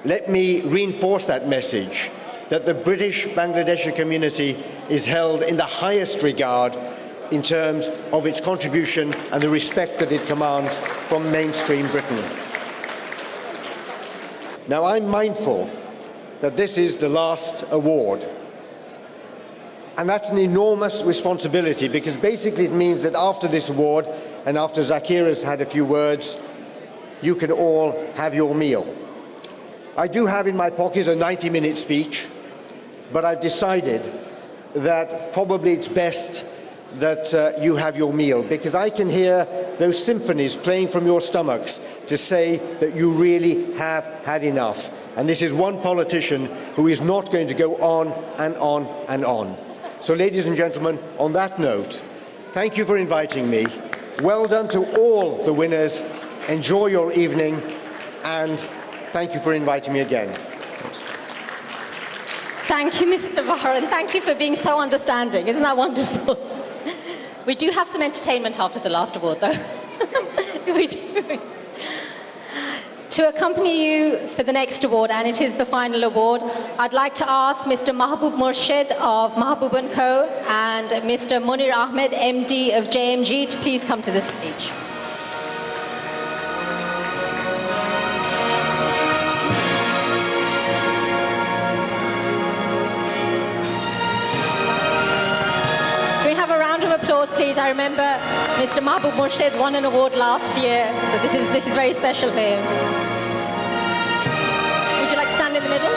let me reinforce that message, that the British Bangladeshi community is held in the highest regard in terms of its contribution and the respect that it commands from mainstream Britain. Now, I'm mindful that this is the last award. And that's an enormous responsibility because basically it means that after this award and after Zakir has had a few words, you can all have your meal. I do have in my pocket a 90-minute speech, but I've decided that probably it's best that you have your meal because I can hear those symphonies playing from your stomachs to say that you really have had enough. And this is one politician who is not going to go on and on and on. So, ladies and gentlemen, on that note, thank you for inviting me. Well done to all the winners. Enjoy your evening, and thank you for inviting me again. Thank you, Mr. Vara, and thank you for being so understanding. Isn't that wonderful? We do have some entertainment after the last award, though. We do. To accompany you for the next award, and it is the final award, I'd like to ask Mr. Mahbub Murshid of Mahbub & Co. and Mr. Munir Ahmed, MD of JMG, to please come to the stage. Can we have a round of applause, please? I remember Mr. Mahbub Murshid won an award last year, so this is very special for him. Would you like to stand in the middle?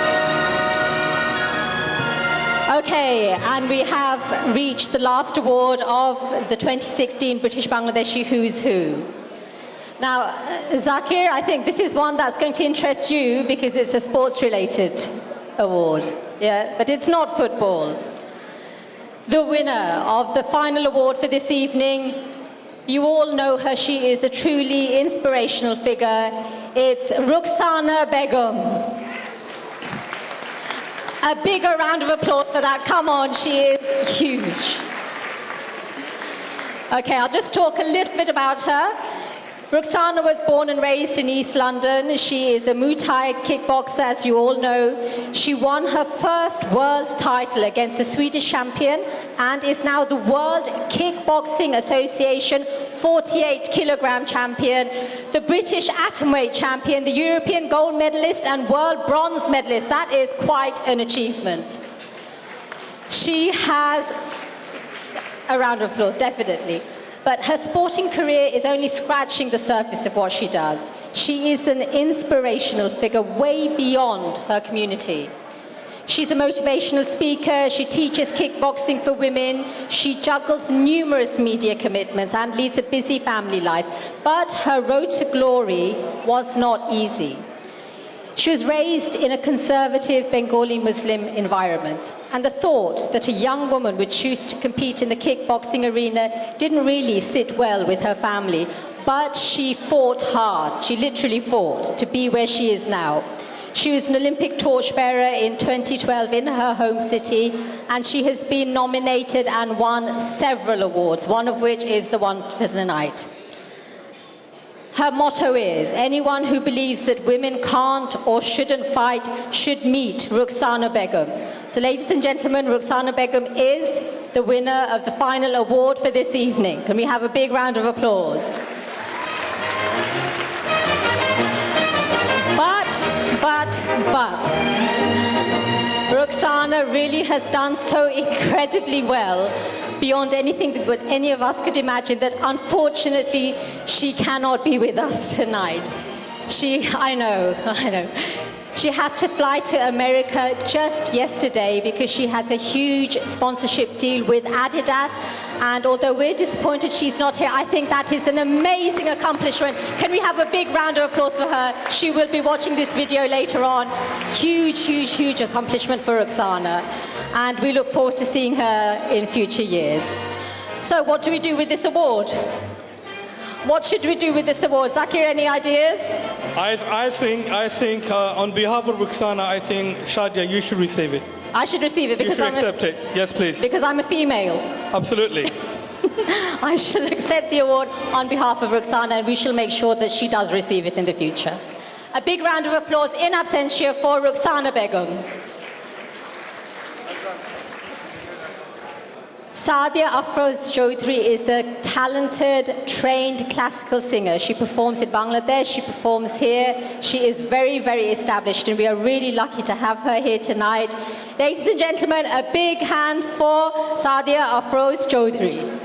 Okay, and we have reached the last award of the 2016 British Bangladeshi Who's Who. Now, Zakir, I think this is one that's going to interest you because it's a sports-related award, yeah, but it's not football. The winner of the final award for this evening, you all know her, she is a truly inspirational figure. It's Rukhsana Begum. A bigger round of applause for that. Come on, she is huge. Okay, I'll just talk a little bit about her. Rukhsana was born and raised in East London. She is a Muay Thai kickboxer, as you all know. She won her first world title against the Swedish champion and is now the World Kickboxing Association 48-kilogram champion, the British atomweight champion, the European gold medalist and world bronze medalist. That is quite an achievement. She has a round of applause, definitely. But her sporting career is only scratching the surface of what she does. She is an inspirational figure way beyond her community. She's a motivational speaker, she teaches kickboxing for women, she juggles numerous media commitments and leads a busy family life. But her road to glory was not easy. She was raised in a conservative Bengali Muslim environment, and the thought that a young woman would choose to compete in the kickboxing arena didn't really sit well with her family. But she fought hard, she literally fought to be where she is now. She was an Olympic torchbearer in 2012 in her home city, and she has been nominated and won several awards, one of which is the one for tonight. Her motto is, anyone who believes that women can't or shouldn't fight should meet Rukhsana Begum. So ladies and gentlemen, Rukhsana Begum is the winner of the final award for this evening. Can we have a big round of applause? But, Rukhsana really has done so incredibly well, beyond anything that any of us could imagine, that unfortunately she cannot be with us tonight. I know. She had to fly to America just yesterday because she has a huge sponsorship deal with Adidas. And although we're disappointed she's not here, I think that is an amazing accomplishment. Can we have a big round of applause for her? She will be watching this video later on. Huge, huge, huge accomplishment for Rukhsana. And we look forward to seeing her in future years. So what do we do with this award? What should we do with this award? Zakir, any ideas? I think on behalf of Rukhsana, I think, Shadia, you should receive it. I should receive it because you should accept it. Yes, please. Because I'm a female. Absolutely. I shall accept the award on behalf of Rukhsana, and we shall make sure that she does receive it in the future. A big round of applause in absentia for Rukhsana Begum. Sadia Afroz Chaudhry is a talented, trained classical singer. She performs in Bangladesh, she performs here. She is very, very established, and we are really lucky to have her here tonight. Ladies and gentlemen, a big hand for Sadia Afroz Chaudhry.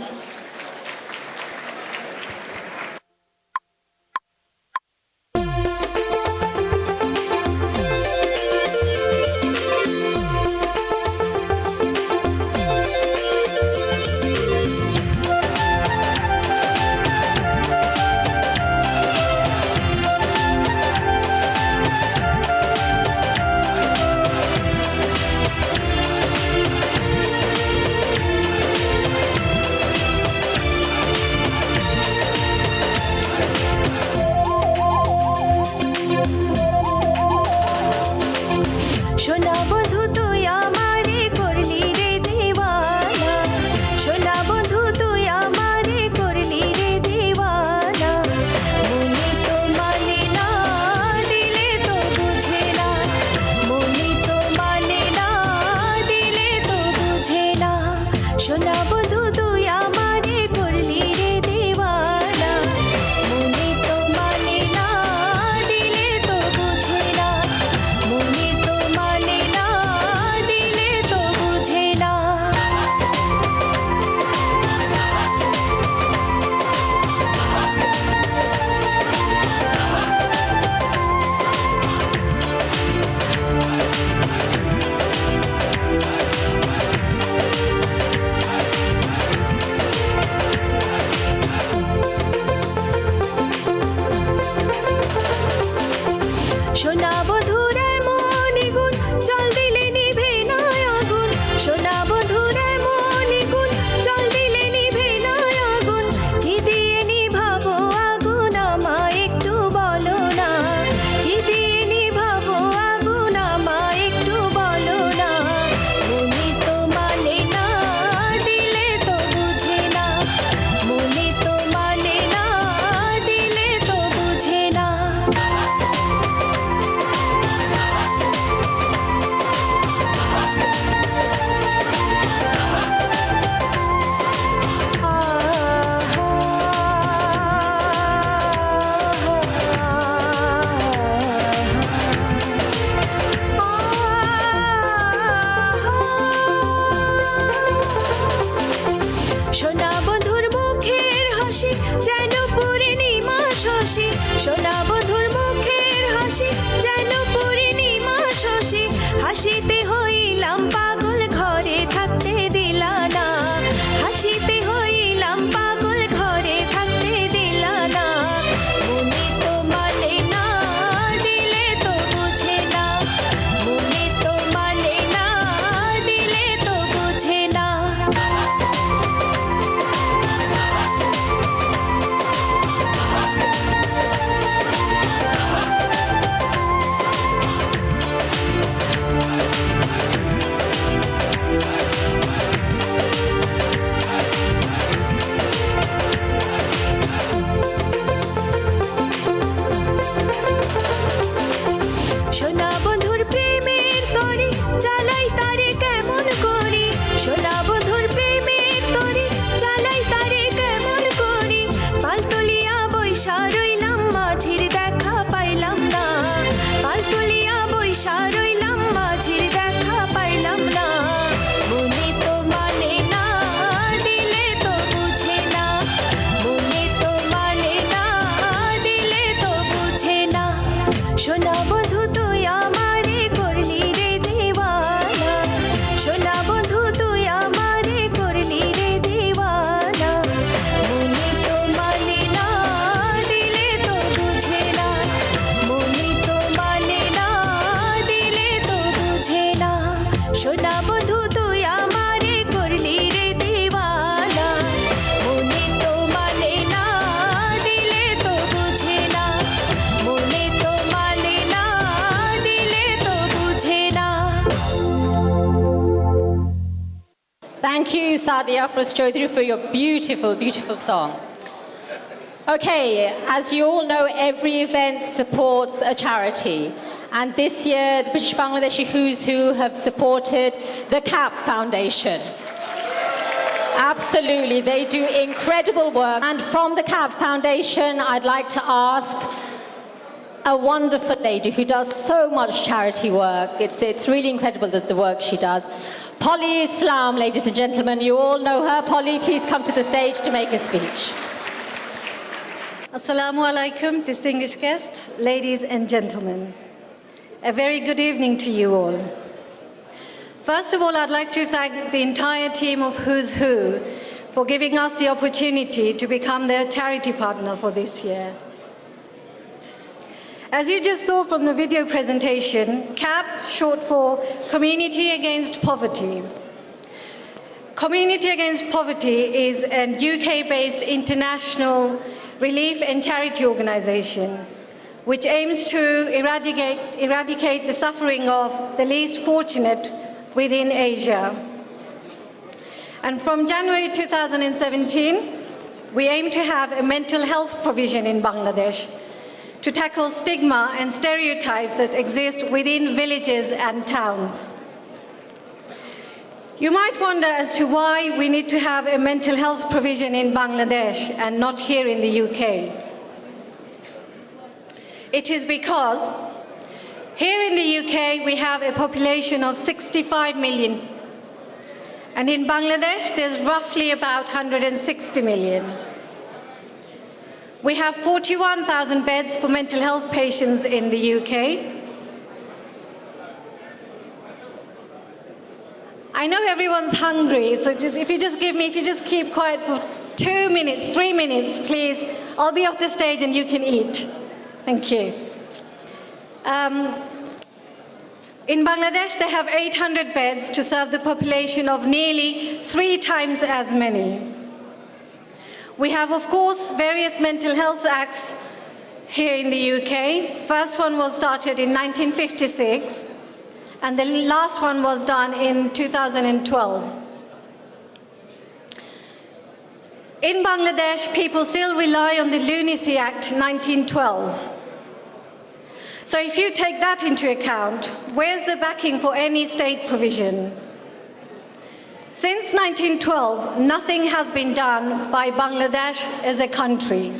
Thank you, Sadia Afroz Chaudhry, for your beautiful, beautiful song. Okay, as you all know, every event supports a charity. And this year, the British Bangladeshi Who's Who have supported the CAP Foundation. Absolutely, they do incredible work. And from the CAP Foundation, I'd like to ask a wonderful lady who does so much charity work. It's really incredible the work she does. Polly Islam, ladies and gentlemen, you all know her. Polly, please come to the stage to make a speech. Assalamu alaikum, distinguished guests, ladies and gentlemen. A very good evening to you all. First of all, I'd like to thank the entire team of Who's Who for giving us the opportunity to become their charity partner for this year. As you just saw from the video presentation, CAP, short for Community Against Poverty. Community Against Poverty is a UK-based international relief and charity organization which aims to eradicate the suffering of the least fortunate within Asia. And from January 2017, we aim to have a mental health provision in Bangladesh to tackle stigma and stereotypes that exist within villages and towns. You might wonder as to why we need to have a mental health provision in Bangladesh and not here in the UK. It is because here in the UK we have a population of 65 million, and in Bangladesh there's roughly about 160 million. We have 41,000 beds for mental health patients in the UK. I know everyone's hungry, so if you just keep quiet for 2 minutes, 3 minutes, please, I'll be off the stage and you can eat. Thank you. In Bangladesh, they have 800 beds to serve the population of nearly 3 times as many. We have, of course, various mental health acts here in the UK. First one was started in 1956, and the last one was done in 2012. In Bangladesh, people still rely on the Lunacy Act 1912. So if you take that into account, where's the backing for any state provision? Since 1912, nothing has been done by Bangladesh as a country.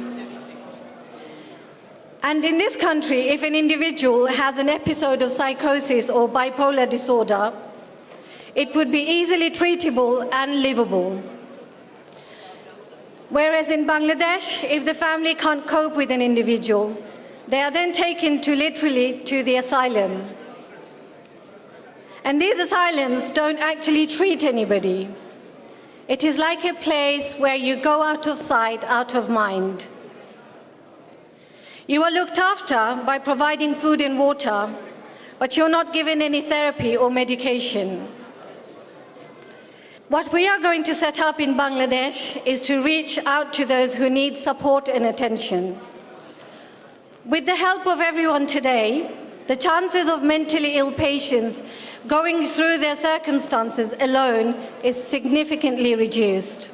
And in this country, if an individual has an episode of psychosis or bipolar disorder, it would be easily treatable and livable. Whereas in Bangladesh, if the family can't cope with an individual, they are then taken literally to the asylum. And these asylums don't actually treat anybody. It is like a place where you go out of sight, out of mind. You are looked after by providing food and water, but you're not given any therapy or medication. What we are going to set up in Bangladesh is to reach out to those who need support and attention. With the help of everyone today, the chances of mentally ill patients going through their circumstances alone is significantly reduced.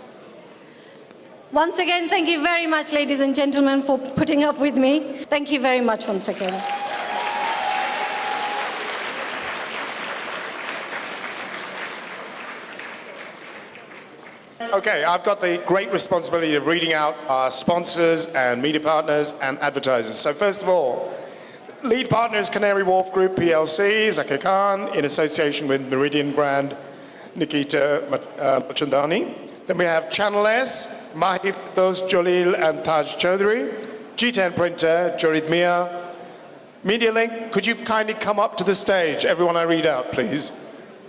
Once again, thank you very much, ladies and gentlemen, for putting up with me. Thank you very much once again. Okay, I've got the great responsibility of reading out our sponsors and media partners and advertisers. So first of all, lead partner is Canary Wharf Group PLC, Zakir Khan, in association with Meridian Grand, Nikita Mulchandani. Then we have Channel S, Mahif Dos Jalil and Taj Chaudhry. G10 Printer, Jorid Mia. Media Link, could you kindly come up to the stage? Everyone I read out, please.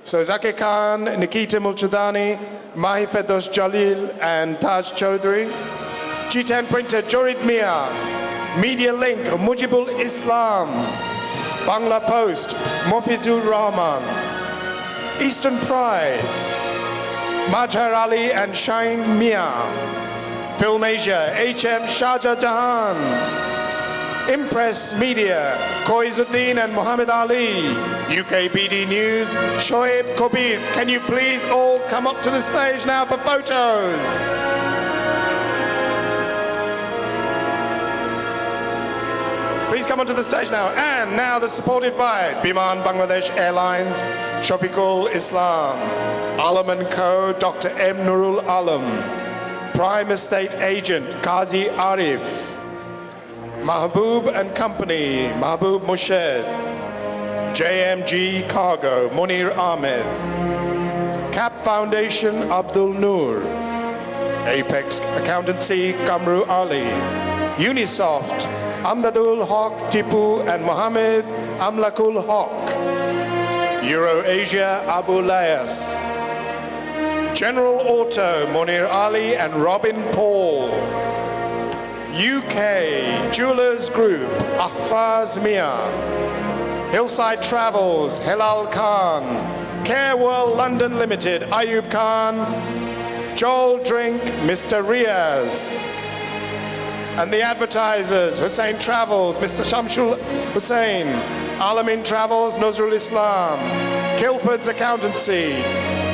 So Zakir Khan, Nikita Mulchandani, Mahif Dos Jalil and Taj Chaudhry. G10 Printer, Jorid Mia. Media Link, Mujibul Islam. Bangla Post, Mofizur Rahman. Eastern Pride, Majhar Ali and Shine Mia. Film Asia, HM Shahja Jahan. Impress Media, Koizuddin and Muhammad Ali. UKBD News, Shoaib Kobir. Can you please all come up to the stage now for photos? Please come onto the stage now. And now they're supported by Biman Bangladesh Airlines, Shafiqul Islam, Alam & Co, Dr. M. Nurul Alam, Prime Estate Agent, Qazi Arif, Mahbub & Company, Mahbub Mushed, JMG Cargo, Munir Ahmed, CAP Foundation, Abdul Noor, Apex Accountancy, Kamru Ali, Unisoft, Amdadul Haq Tipu and Mohammed Amlakul Haq, Eurasia Abu Layas, General Auto, Munir Ali and Robin Paul, UK Jewelers Group, Ahfaz Mia, Hillside Travels, Hilal Khan, Care World London Limited, Ayub Khan, Joel Drink, Mr. Riaz, and the advertisers, Hussein Travels, Mr. Shamshul Hussein, Alamin Travels, Nuzrul Islam, Kilford's Accountancy,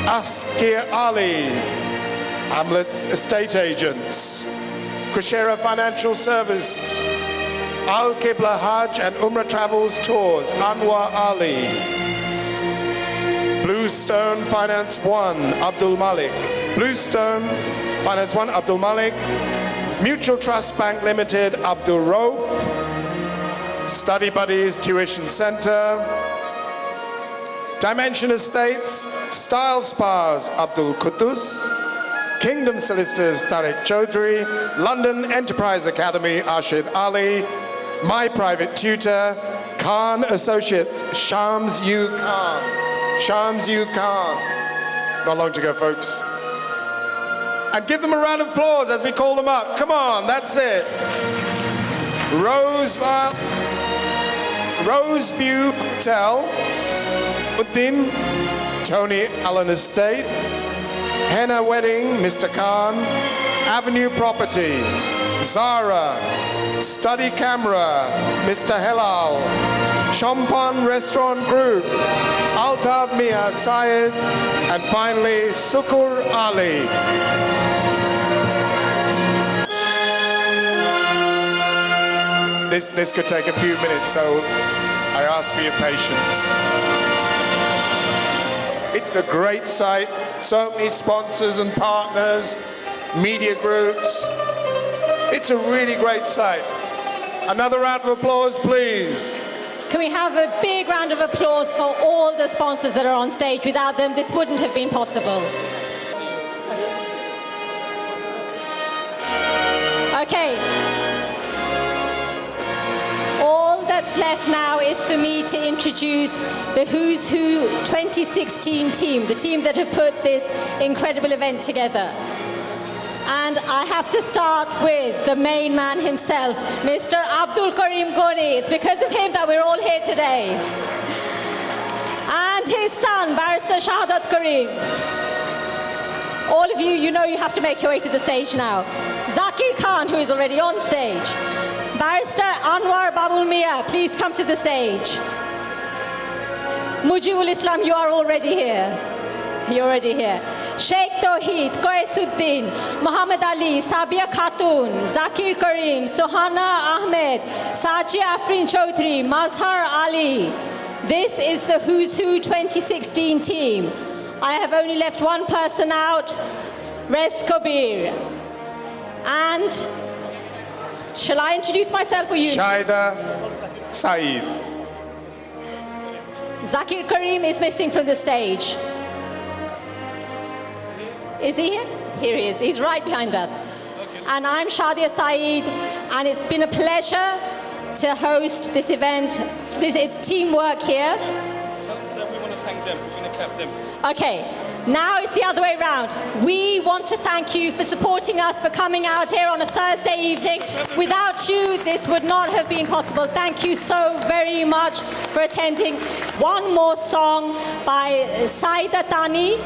Askir Ali, Hamlet's Estate Agents, Kushera Financial Service, Al Qibla Hajj and Umrah Travels Tours, Anwar Ali, Bluestone Finance One, Abdul Malik, Bluestone Finance One, Abdul Malik, Mutual Trust Bank Limited, Abdul Rauf, Study Buddies Tuition Center, Dimension Estates, Style Spas, Abdul Quddus, Kingdom Solicitors, Tariq Chaudhry, London Enterprise Academy, Arshid Ali, My Private Tutor, Khan Associates, Shams U Khan. Shams U Khan. Not long to go, folks. And give them a round of applause as we call them up. Come on, that's it. Roseview Hotel, Uddin, Tony Allen Estate, Henna Wedding, Mr. Khan, Avenue Property, Zara, Study Camera, Mr. Helal, Champagne Restaurant Group, Altab Mia Syed, and finally Sukur Ali. This could take a few minutes, so I ask for your patience. It's a great site, so many sponsors and partners, media groups. It's a really great site. Another round of applause, please. Can we have a big round of applause for all the sponsors that are on stage? Without them, this wouldn't have been possible. Okay. All that's left now is for me to introduce the Who's Who 2016 team, the team that have put this incredible event together. And I have to start with the main man himself, Mr. Abdul Karim Goni. It's because of him that we're all here today. And his son, Barrister Shahadat Karim. All of you, you know you have to make your way to the stage now. Zakir Khan, who is already on stage. Barrister Anwar Babul Mia, please come to the stage. Mujibul Islam, you are already here. You're already here. Sheikh Tawheed, Koisuddin, Muhammad Ali, Sabia Khatun, Zakir Karim, Sohana Ahmed, Sachi Afrin Chaudhry, Mazhar Ali. This is the Who's Who 2016 team. I have only left one person out, Rez Kabir. And shall I introduce myself or you? Shaida Saeed. Zakir Karim is missing from the stage. Is he here? Here he is. He's right behind us. And I'm Shadia Saeed, and it's been a pleasure to host this event. It's teamwork here. We want to thank them. We're going to clap them. Okay, now it's the other way around. We want to thank you for supporting us, for coming out here on a Thursday evening. Without you, this would not have been possible. Thank you so very much for attending. One more song by Saida Tani,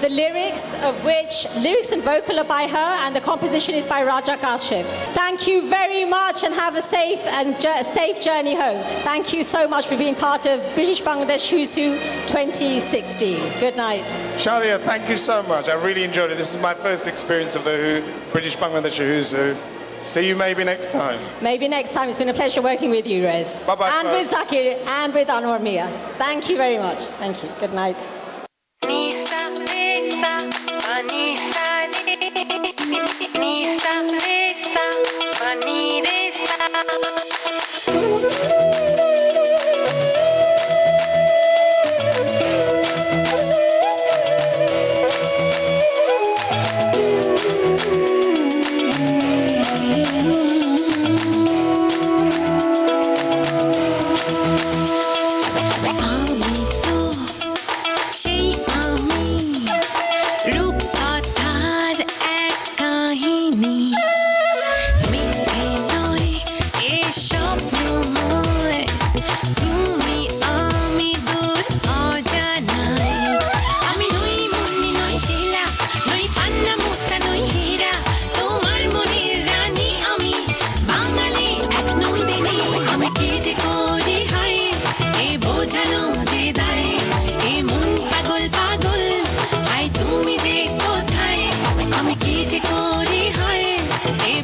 the lyrics and vocal are by her, and the composition is by Raja Kashif. Thank you very much and have a safe journey home. Thank you so much for being part of British Bangladesh Who's Who 2016. Good night. Shadia, thank you so much. I really enjoyed it. This is my first experience of the British Bangladeshi Who's Who. See you maybe next time. Maybe next time. It's been a pleasure working with you, Rez. Bye-bye, and folks. with Zakir and with Anwar Mia. Thank you very much. Thank you. Good night.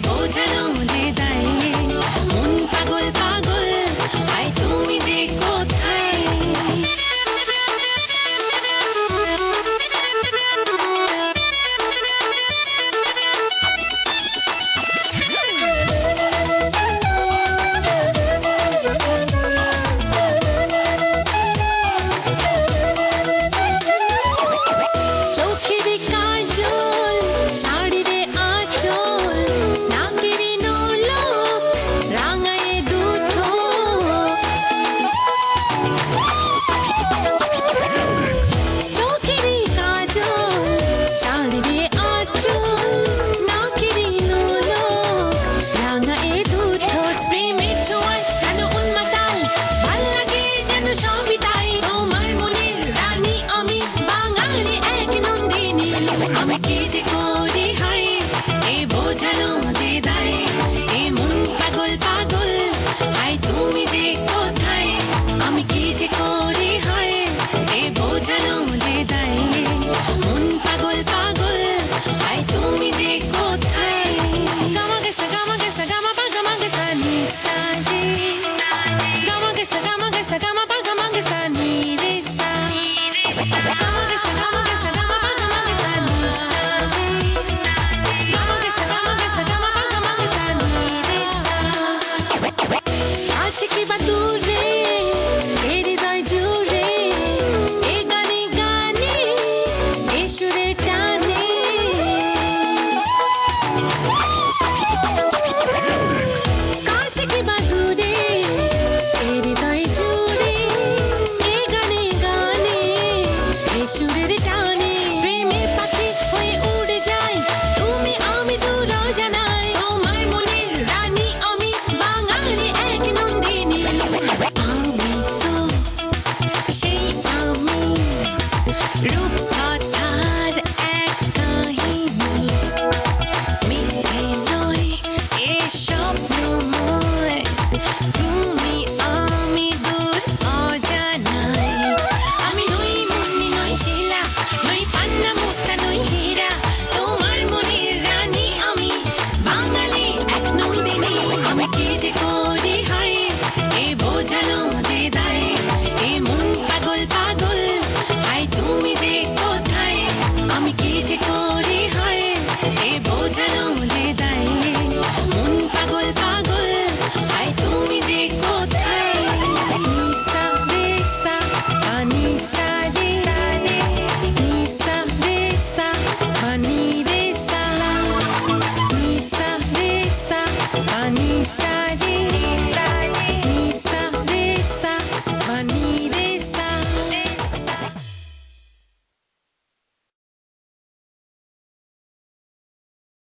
বোঝানো